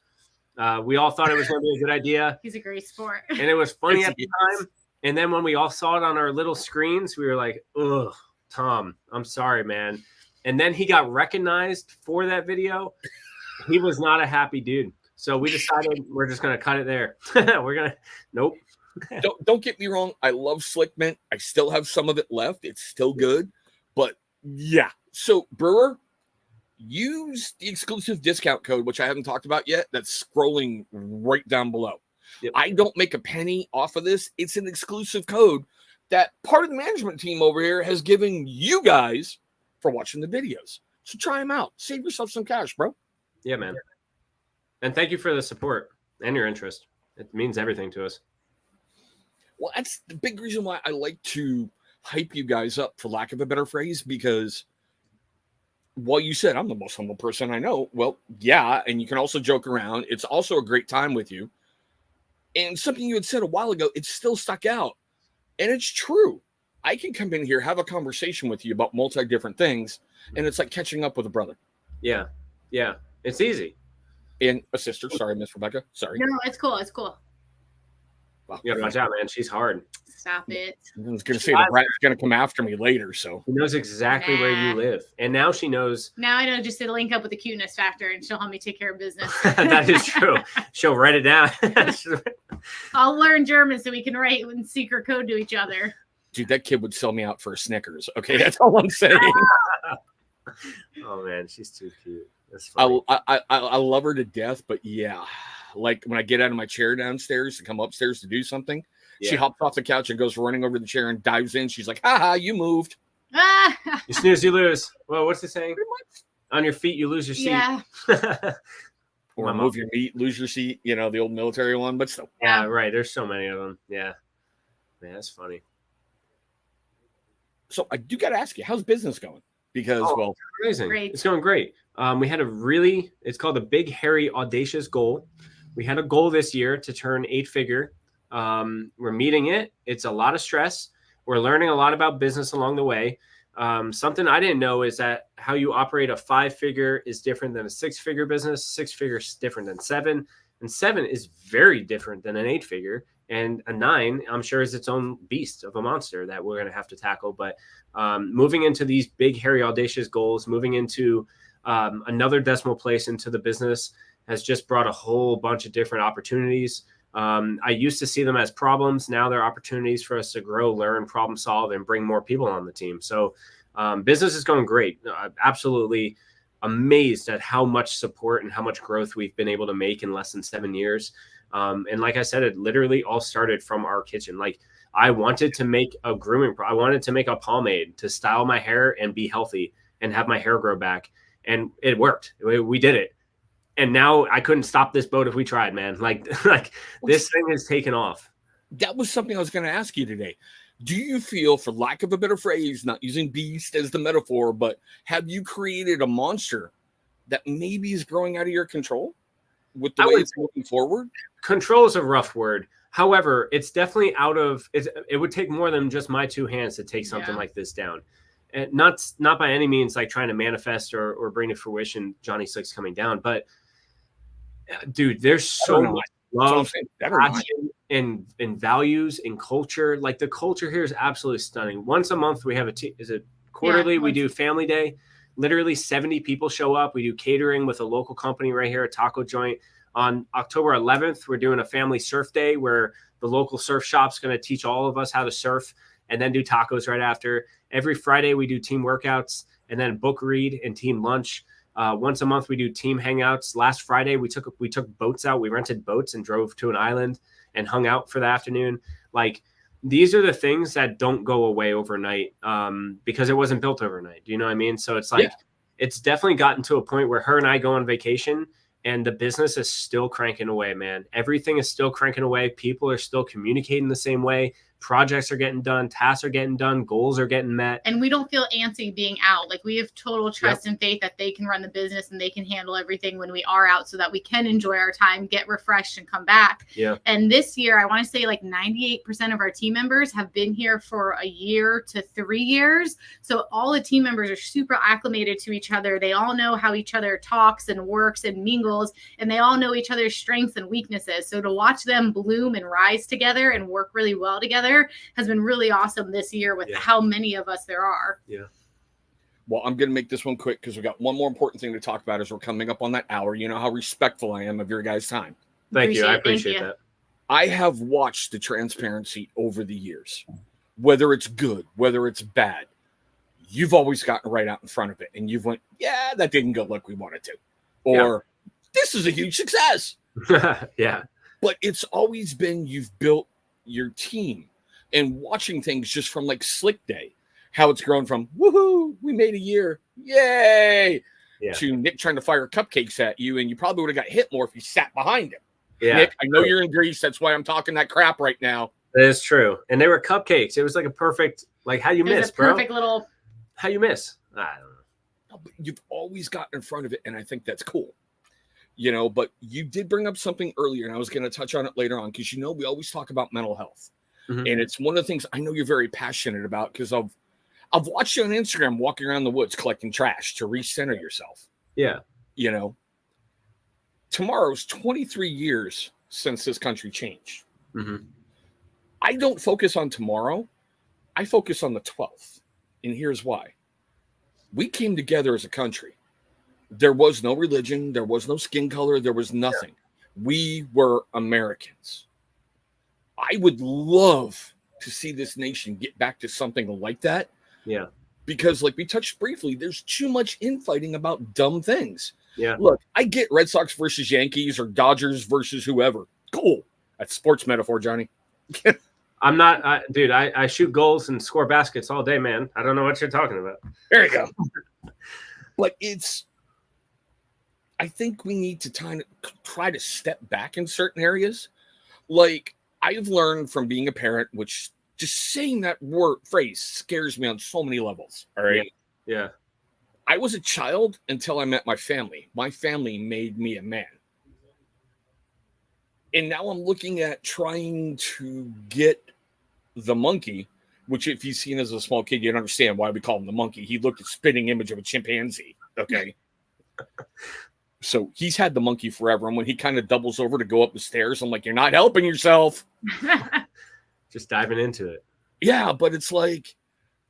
We all thought it was going to be a good idea. He's a great sport. And it was funny at the time. And then when we all saw it on our little screens, we were like, ugh, Tom, I'm sorry, man. And then he got recognized for that video. He was not a happy dude. So we decided we're just going to cut it there. Nope. Don't get me wrong. I love Slick Mint. I still have some of it left. It's still good. But yeah. So Brewer, use the exclusive discount code, which I haven't talked about yet. That's scrolling right down below. Yep. I don't make a penny off of this. It's an exclusive code that part of the management team over here has given you guys for watching the videos. So try them out. Save yourself some cash, bro. Yeah, man. And thank you for the support and your interest. It means everything to us. Well, that's the big reason why I like to hype you guys up, for lack of a better phrase, because while you said I'm the most humble person I know, well, yeah, and you can also joke around. It's also a great time with you. And something you had said a while ago, it's still stuck out. And it's true. I can come in here, have a conversation with you about different things, and it's like catching up with a brother. Yeah. Yeah. It's easy. And a sister. Sorry, Miss Rebecca. Sorry. No, it's cool. It's cool. Wow. You gotta watch out, man. She's hard. Stop it. I was going to say the brat's going to come after me later, so. She knows exactly where you live. And now she knows. Now I know just to link up with the cuteness factor and she'll help me take care of business. That is true. She'll write it down. I'll learn German so we can write in secret code to each other. Dude, that kid would sell me out for a Snickers. Okay, that's all I'm saying. Oh, man. She's too cute. That's funny. I love her to death, but yeah. Like when I get out of my chair downstairs to come upstairs to do something, she hops off the couch and goes running over the chair and dives in. She's like, haha, you moved. You snooze, you lose. Well, what's the saying? On your feet, you lose your seat. Yeah. Or move your meat, lose your seat. You know, the old military one, but still. Yeah, right. There's so many of them. Yeah. Man, that's funny. So I do got to ask you, how's business going? Because, well, amazing. Great. It's going great. We had it's called the Big, Hairy, Audacious Goal. We had a goal this year to turn 8-figure. We're meeting it. It's a lot of stress. We're learning a lot about business along the way. Something I didn't know is that how you operate a 5-figure is different than a 6-figure business. 6-figure is different than 7. And 7 is very different than an 8-figure. And a 9, I'm sure, is its own beast of a monster that we're going to have to tackle. But moving into these big, hairy, audacious goals, moving into another decimal place into the business has just brought a whole bunch of different opportunities. I used to see them as problems. Now they're opportunities for us to grow, learn, problem solve, and bring more people on the team. So business is going great. I'm absolutely amazed at how much support and how much growth we've been able to make in less than 7 years. And like I said, it literally all started from our kitchen. Like I wanted to make a I wanted to make a pomade to style my hair and be healthy and have my hair grow back. And it worked. We did it. And now I couldn't stop this boat if we tried, man. Like this thing has taken off. That was something I was going to ask you today. Do you feel, for lack of a better phrase, not using beast as the metaphor, but have you created a monster that maybe is growing out of your control with the way it's moving forward? Control is a rough word. However, it's definitely it would take more than just my two hands to take something like this down. And not by any means like trying to manifest or bring to fruition Johnny Slicks coming down. But dude, there's so much love, passion, and values and culture. Like the culture here is absolutely stunning. Once a month we have is it quarterly? We do family day. Literally 70 people show up. We do catering with a local company right here, a taco joint. On October 11th, we're doing a family surf day where the local surf shop's going to teach all of us how to surf and then do tacos right after. Every Friday we do team workouts and then book read and team lunch. Once a month we do team hangouts. Last Friday we took boats out. We rented boats and drove to an island and hung out for the afternoon. Like these are the things that don't go away overnight because it wasn't built overnight. Do you know what I mean? So it's like it's definitely gotten to a point where her and I go on vacation and the business is still cranking away, man. Everything is still cranking away. People are still communicating the same way. Projects are getting done. Tasks are getting done. Goals are getting met. And we don't feel antsy being out. Like we have total trust and faith that they can run the business and they can handle everything when we are out so that we can enjoy our time, get refreshed and come back. Yeah. And this year, I want to say like 98% of our team members have been here for a year to 3 years. So all the team members are super acclimated to each other. They all know how each other talks and works and mingles, and they all know each other's strengths and weaknesses. So to watch them bloom and rise together and work really well together has been really awesome this year with how many of us there are. Yeah. Well, I'm going to make this one quick because we got one more important thing to talk about as we're coming up on that hour. You know how respectful I am of your guys' time. Thank you. I appreciate that. I have watched the transparency over the years, whether it's good, whether it's bad. You've always gotten right out in front of it. And you've went, yeah, that didn't go like we wanted to. Or this is a huge success. Yeah. But it's always been you've built your team. And watching things just from like Slick Day, how it's grown from woohoo, we made a year, yay, to Nick trying to fire cupcakes at you, and you probably would have got hit more if you sat behind him. Yeah, Nick, I know you're in Greece. That's why I'm talking that crap right now. That is true. And they were cupcakes. It was like a perfect, like how you miss, bro. Perfect little. How you miss? I don't know. No, but you've always gotten in front of it, and I think that's cool. You know, but you did bring up something earlier, and I was going to touch on it later on because you know we always talk about mental health. Mm-hmm. And it's one of the things I know you're very passionate about because I've watched you on Instagram walking around the woods collecting trash to recenter yourself. Yeah. You know, tomorrow's 23 years since this country changed. Mm-hmm. I don't focus on tomorrow. I focus on the 12th. And here's why. We came together as a country. There was no religion. There was no skin color. There was nothing. Yeah. We were Americans. I would love to see this nation get back to something like that. Yeah. Because like we touched briefly, there's too much infighting about dumb things. Yeah. Look, I get Red Sox versus Yankees or Dodgers versus whoever. Cool. That's sports metaphor, Johnny. I'm not, dude, I shoot goals and score baskets all day, man. I don't know what you're talking about. There you go. But I think we need to try to step back in certain areas. Like, I've learned from being a parent, which just saying that phrase scares me on so many levels. All right. Yeah. I was a child until I met my family. My family made me a man. And now I'm looking at trying to get the monkey, which if he's seen as a small kid, you'd understand why we call him the monkey. He looked a spitting image of a chimpanzee. Okay. So he's had the monkey forever. And when he kind of doubles over to go up the stairs, I'm like, you're not helping yourself. Just diving into it. Yeah, but it's like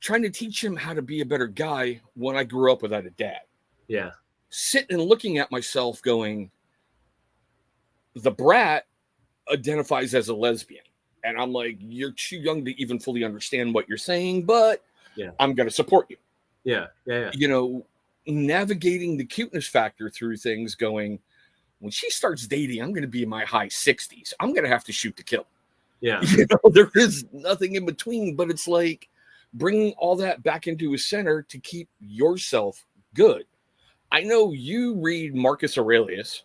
trying to teach him how to be a better guy when I grew up without a dad. Yeah. Sitting and looking at myself going, the brat identifies as a lesbian. And I'm like, you're too young to even fully understand what you're saying, but I'm going to support you. Yeah. You know, navigating the cuteness factor through things going, when she starts dating, I'm going to be in my high 60s. I'm going to have to shoot to kill. Yeah. You know, there is nothing in between, but it's like bringing all that back into a center to keep yourself good. I know you read Marcus Aurelius.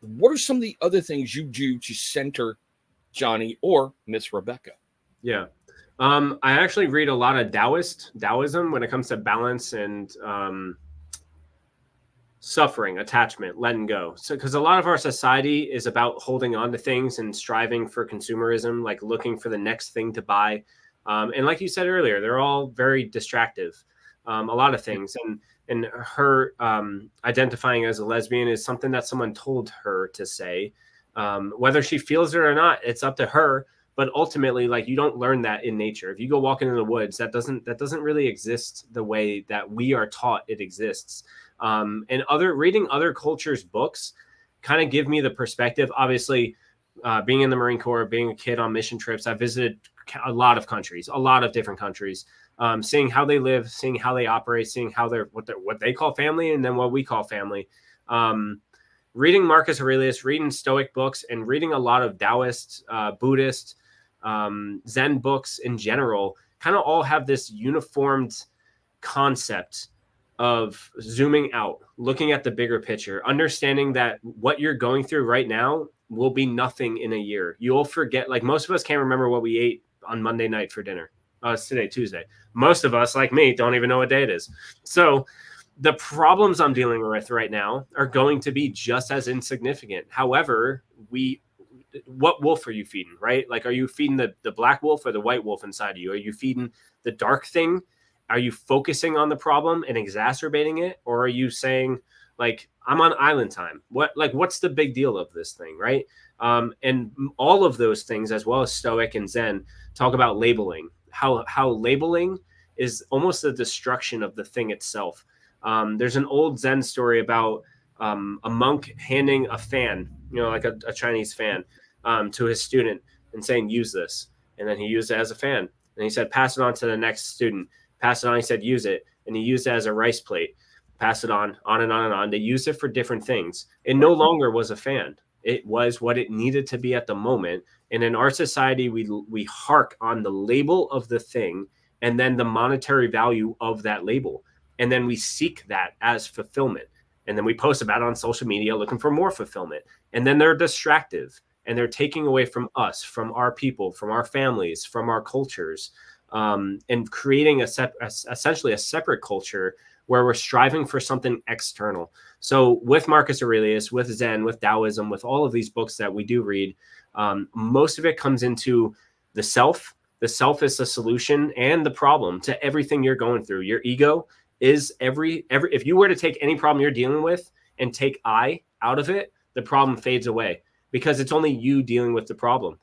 what are some of the other things you do to center Johnny or Miss Rebecca? Yeah. I actually read a lot of Taoism when it comes to balance and suffering, attachment, letting go. So, because a lot of our society is about holding on to things and striving for consumerism, like looking for the next thing to buy. And like you said earlier, they're all very distractive. A lot of things, and her identifying as a lesbian is something that someone told her to say. Whether she feels it or not, it's up to her. But ultimately, like, you don't learn that in nature. If you go walking in the woods, that doesn't really exist the way that we are taught it exists. And reading other cultures' books kind of give me the perspective. Obviously, being in the Marine Corps, being a kid on mission trips, I visited a lot of countries, a lot of different countries, seeing how they live, seeing how they operate, seeing how what they call family, and then what we call family. Reading Marcus Aurelius, reading Stoic books, and reading a lot of Taoist, Buddhist, Zen books in general, kind of all have this uniformed concept of zooming out, looking at the bigger picture, understanding that what you're going through right now will be nothing in a year. You'll forget, like most of us can't remember what we ate on Monday night for dinner. It's today, Tuesday. Most of us, like me, don't even know what day it is. So the problems I'm dealing with right now are going to be just as insignificant. However, what wolf are you feeding, right? Like, are you feeding the black wolf or the white wolf inside of you? Are you feeding the dark thing? Are you focusing on the problem and exacerbating it? Or are you saying, like, I'm on island time? What's the big deal of this thing, right? And all of those things, as well as Stoic and Zen, talk about labeling, how labeling is almost the destruction of the thing itself. There's an old Zen story about a monk handing a fan, like a Chinese fan, to his student and saying, use this. And then he used it as a fan. And he said, pass it on to the next student. Pass it on. He said, use it. And he used it as a rice plate. Pass it on and on and on. They used it for different things. It no longer was a fan. It was what it needed to be at the moment. And in our society, we hark on the label of the thing and then the monetary value of that label. And then we seek that as fulfillment. And then we post about it on social media looking for more fulfillment. And then they're distractive and they're taking away from us, from our people, from our families, from our cultures, and creating essentially a separate culture where we're striving for something external. So with Marcus Aurelius, with Zen, with Taoism, with all of these books that we do read, most of it comes into the self. The self is the solution and the problem to everything you're going through. Your ego is if you were to take any problem you're dealing with and take I out of it, the problem fades away because it's only you dealing with the problem.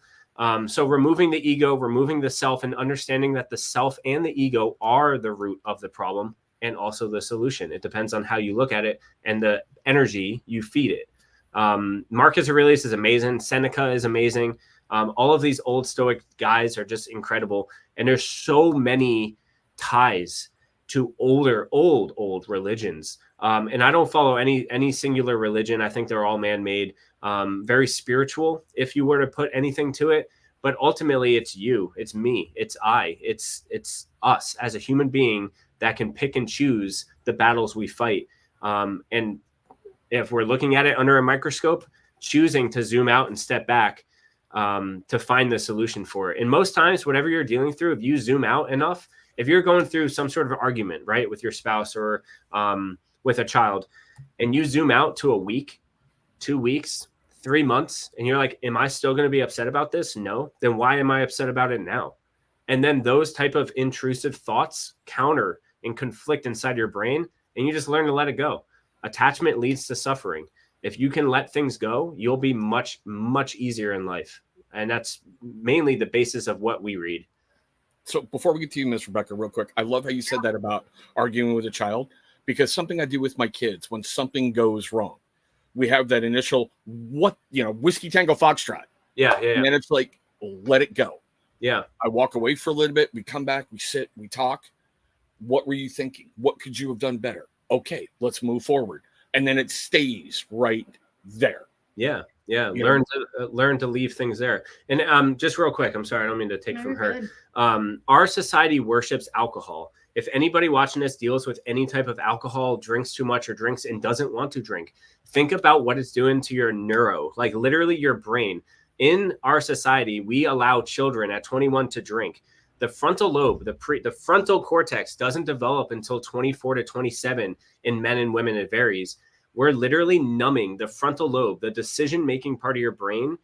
So removing the ego, removing the self, and understanding that the self and the ego are the root of the problem and also the solution. It depends on how you look at it and the energy you feed it. Marcus Aurelius is amazing. Seneca is amazing. All of these old Stoic guys are just incredible. And there's so many ties to old religions. And I don't follow any singular religion. I think they're all man-made, very spiritual, if you were to put anything to it. But ultimately, it's you, it's me, it's us as a human being that can pick and choose the battles we fight. And if we're looking at it under a microscope, choosing to zoom out and step back to find the solution for it. And most times, whatever you're dealing through, if you zoom out enough, if you're going through some sort of argument, right, with your spouse or with a child, and you zoom out to a week, 2 weeks, 3 months, and you're like, am I still going to be upset about this? No. Then why am I upset about it now? And then those type of intrusive thoughts counter and conflict inside your brain, and you just learn to let it go. Attachment leads to suffering. If you can let things go, you'll be much, much easier in life. And that's mainly the basis of what we read. So before we get to you, Miss Rebecca, real quick, I love how you said that about arguing with a child, because something I do with my kids when something goes wrong, we have that initial whiskey tango foxtrot. Yeah. And then it's like, let it go. Yeah. I walk away for a little bit. We come back, we sit, we talk. What were you thinking? What could you have done better? Okay, let's move forward. And then it stays right there. Yeah. Learn to leave things there. And just real quick, I'm sorry, I don't mean to take from her. Our society worships alcohol, If anybody watching this deals with any type of alcohol, drinks too much or drinks and doesn't want to drink, think about what it's doing to your neuro, like literally your brain. In our society, we allow children at 21 to drink. The frontal lobe, the frontal cortex doesn't develop until 24 to 27 in men and women. It varies. We're literally numbing the frontal lobe, the decision-making part of your brain,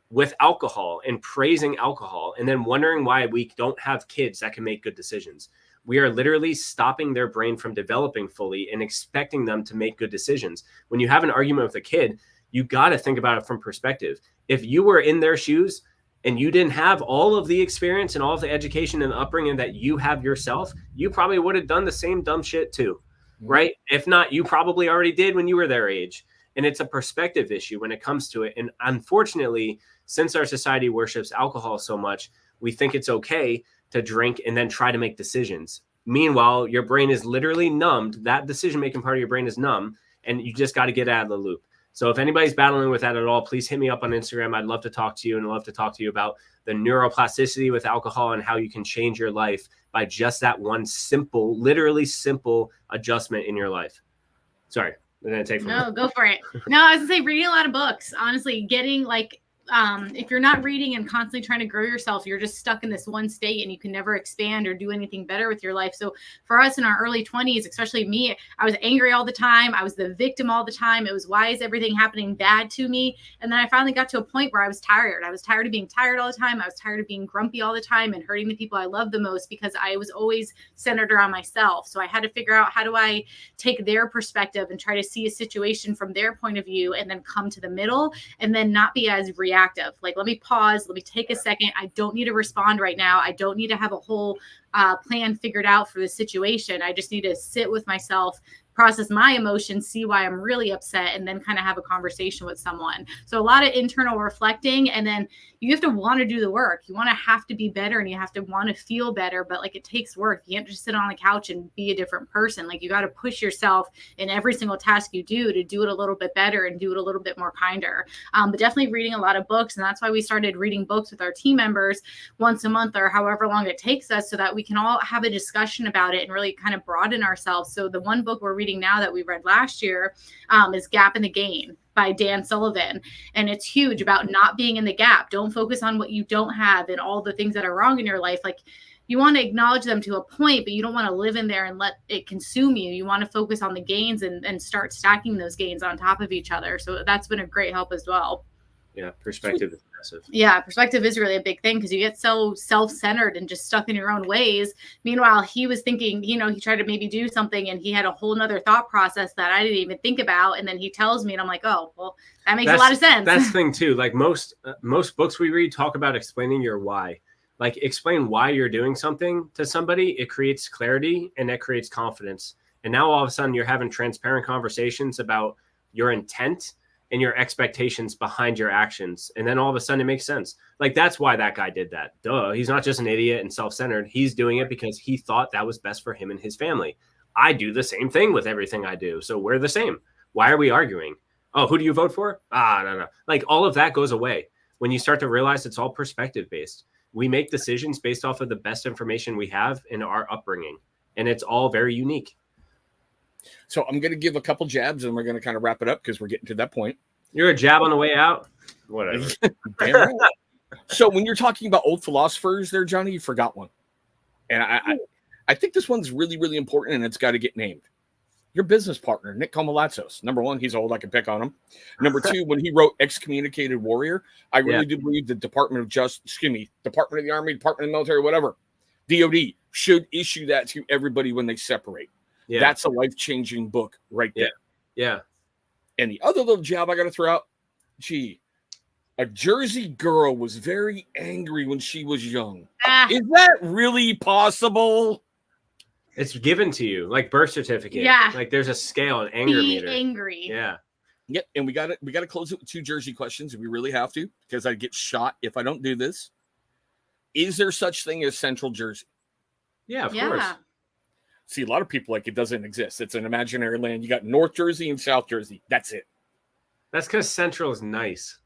with alcohol and praising alcohol, and then wondering why we don't have kids that can make good decisions. We are literally stopping their brain from developing fully and expecting them to make good decisions. When you have an argument with a kid, you got to think about it from perspective. If you were in their shoes and you didn't have all of the experience and all of the education and upbringing that you have yourself, you probably would have done the same dumb shit too, right? If not, you probably already did when you were their age. And it's a perspective issue when it comes to it. And unfortunately, since our society worships alcohol so much, we think it's okay to drink and then try to make decisions. Meanwhile, your brain is literally numbed. That decision-making part of your brain is numb, and you just got to get out of the loop. So if anybody's battling with that at all, please hit me up on Instagram. I'd love to talk to you, and I'd love to talk to you about the neuroplasticity with alcohol and how you can change your life by just that one simple, literally simple adjustment in your life. Sorry, I'm going to take from No, go for it. No, I was going to say reading a lot of books, honestly, getting like, if you're not reading and constantly trying to grow yourself, you're just stuck in this one state and you can never expand or do anything better with your life. So for us in our early 20s, especially me, I was angry all the time. I was the victim all the time. It was, why is everything happening bad to me? And then I finally got to a point where I was tired. I was tired of being tired all the time. I was tired of being grumpy all the time and hurting the people I love the most because I was always centered around myself. So I had to figure out, how do I take their perspective and try to see a situation from their point of view and then come to the middle and then not be as reactive. Like, let me pause. Let me take a second. I don't need to respond right now. I don't need to have a whole plan figured out for the situation. I just need to sit with myself, process my emotions, see why I'm really upset, and then kind of have a conversation with someone. So a lot of internal reflecting, and then you have to want to do the work. You want to have to be better and you have to want to feel better, but like it takes work. You can't just sit on the couch and be a different person. Like you got to push yourself in every single task you do to do it a little bit better and do it a little bit more kinder. But definitely reading a lot of books. And that's why we started reading books with our team members once a month or however long it takes us so that we can all have a discussion about it and really kind of broaden ourselves. So the one book we're reading now that we read last year is Gap in the Gain by Dan Sullivan. And it's huge about not being in the gap. Don't focus on what you don't have and all the things that are wrong in your life. Like you want to acknowledge them to a point, but you don't want to live in there and let it consume you. You want to focus on the gains and start stacking those gains on top of each other. So that's been a great help as well. Yeah, perspective is massive. Yeah, perspective is really a big thing because you get so self-centered and just stuck in your own ways. Meanwhile, he was thinking, he tried to maybe do something and he had a whole nother thought process that I didn't even think about. And then he tells me and I'm like, oh, well, that makes a lot of sense. That's the thing too. Like most books we read talk about explaining your why. Like explain why you're doing something to somebody. It creates clarity and that creates confidence. And now all of a sudden you're having transparent conversations about your intent and your expectations behind your actions. And then all of a sudden it makes sense. Like that's why that guy did that. Duh. He's not just an idiot and self-centered. He's doing it because he thought that was best for him and his family. I do the same thing with everything I do. So we're the same. Why are we arguing? Oh, who do you vote for? No. Like all of that goes away when you start to realize it's all perspective based. We make decisions based off of the best information we have in our upbringing. And it's all very unique. So I'm going to give a couple jabs and we're going to kind of wrap it up because we're getting to that point. You're a jab on the way out? Whatever. Damn right. So when you're talking about old philosophers there, Johnny, you forgot one. And I think this one's really, really important and it's got to get named. Your business partner, Nick Komolatzos. Number one, he's old. I can pick on him. Number two, when he wrote Excommunicated Warrior, I really do believe the Department of Department of the Army, Department of the Military, whatever, DOD should issue that to everybody when they separate. Yeah. That's a life-changing book right there. Yeah. And the other little jab I got to throw out, a Jersey girl was very angry when she was young. Is that really possible? It's given to you, like birth certificate. Yeah. Like there's a scale, an anger meter. Be angry. Yeah. Yep. And we got to close it with 2 Jersey questions. We really have to because I get shot if I don't do this. Is there such thing as Central Jersey? Yeah, of course. See, a lot of people like it doesn't exist. It's an imaginary land. You got North Jersey and South Jersey. That's it. That's because Central is nice.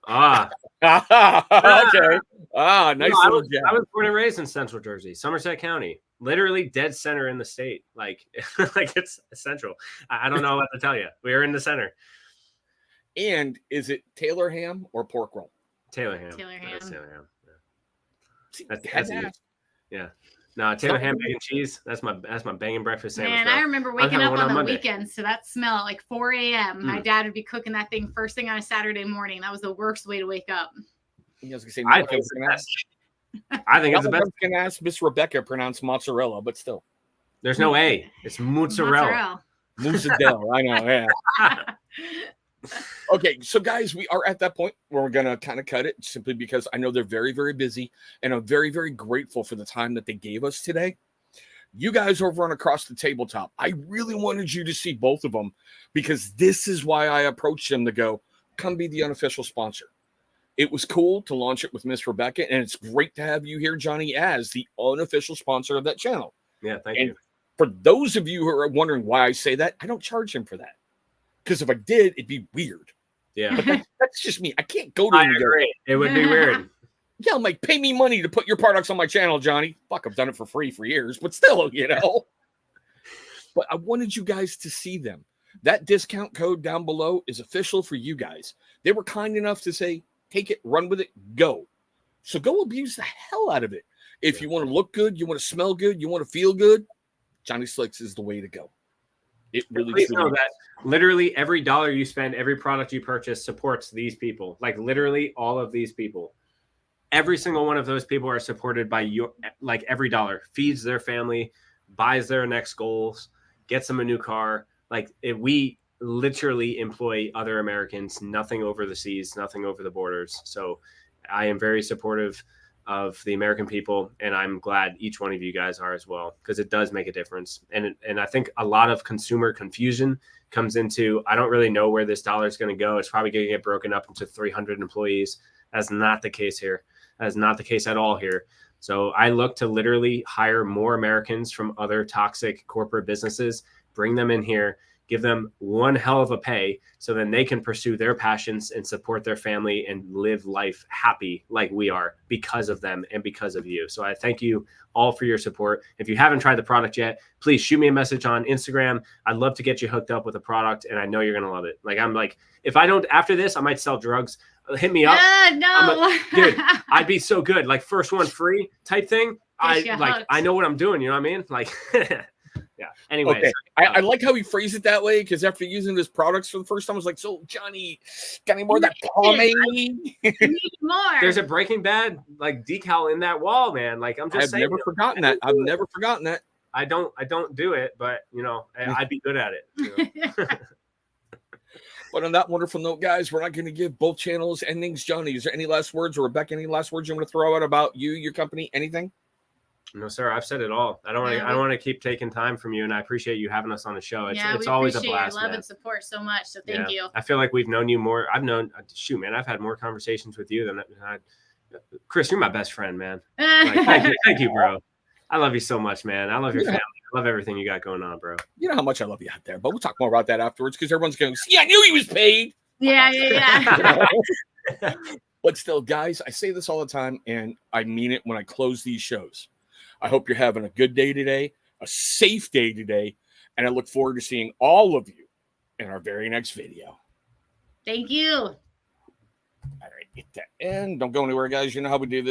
Okay. Nice little jab. I was born and raised in Central Jersey, Somerset County. literally dead center in the state. Like, like it's central. I don't know what to tell you. We're in the center. And is it Taylor ham or pork roll? Taylor ham. Taylor ham. That's Taylor ham. Yeah. See, That's easy. Yeah. No, Taylor ham, bacon, cheese. That's my banging breakfast sandwich. Man, bro. I remember waking up on the Monday. weekends to that smell at like 4 a.m. My dad would be cooking that thing first thing on a Saturday morning. That was the worst way to wake up. I was gonna say, I think it's the best. I think it's the best. I was gonna ask Miss Rebecca pronounce mozzarella, but still, there's no A. It's mozzarella. Mozzarella. I know. Yeah. Okay, so guys, we are at that point where we're gonna kind of cut it simply because I know they're very, very busy, and I'm very, very grateful for the time that they gave us today. You guys over on Across the Tabletop, I really wanted you to see both of them because this is why I approached them to go, come be the unofficial sponsor. It was cool to launch it with Miss Rebecca, and it's great to have you here, Johnny, as the unofficial sponsor of that channel. Yeah, thank you. For those of you who are wondering why I say that, I don't charge him for that. Because if I did, it'd be weird. Yeah. But that's just me. I can't go to him and go, it would be weird. yeah, I'm like, pay me money to put your products on my channel, Johnny. Fuck, I've done it for free for years, but still, you know. But I wanted you guys to see them. That discount code down below is official for you guys. They were kind enough to say, take it, run with it, go. So go abuse the hell out of it. If you want to look good, you want to smell good, you want to feel good, Johnny Slicks is the way to go. It really Please know that literally every dollar you spend, every product you purchase supports these people. Like literally all of these people. Every single one of those people are supported by your, like every dollar feeds their family, buys their next goals, gets them a new car. Like we literally employ other Americans, nothing over the seas, nothing over the borders. So I am very supportive of the American people, and I'm glad each one of you guys are as well, because it does make a difference. And I think a lot of consumer confusion comes into, I don't really know where this dollar is going to go. It's probably going to get broken up into 300 employees. That's not the case here. That is not the case at all here. So I look to literally hire more Americans from other toxic corporate businesses, bring them in here, give them one hell of a pay so then they can pursue their passions and support their family and live life happy like we are because of them and because of you. So I thank you all for your support. If you haven't tried the product yet, please shoot me a message on Instagram. I'd love to get you hooked up with a product, and I know you're going to love it. Like, I'm like, if I don't, after this, I might sell drugs. Hit me up. No. Dude, I'd be so good. Like, first one free type thing. I know what I'm doing. You know what I mean? Like, yeah. Anyway, okay. I like how he phrased it that way, because after using his products for the first time, I was like, so Johnny, got any more of that pomade? More. There's a Breaking Bad like decal in that wall, man. Like, I'm just saying. I've never forgotten that. I've never forgotten that. I don't do it, but you know, I'd be good at it. You know? But on that wonderful note, guys, we're not going to give both channels endings. Johnny, is there any last words, or Rebecca, any last words you want to throw out about you, your company, anything? No, sir. I've said it all. I don't want to keep taking time from you, and I appreciate you having us on the show. It's always a blast. Your love and support so much. So thank you. I feel like we've known you more. I've had more conversations with you than Chris. You're my best friend, man. Like, thank you, bro. I love you so much, man. I love your family. I love everything you got going on, bro. You know how much I love you out there, but we'll talk more about that afterwards, because everyone's going, see, I knew he was paid. Yeah. But still, guys, I say this all the time, and I mean it when I close these shows. I hope you're having a good day today, a safe day today, and I look forward to seeing all of you in our very next video. Thank you. All right, get that in. Don't go anywhere, guys. You know how we do this.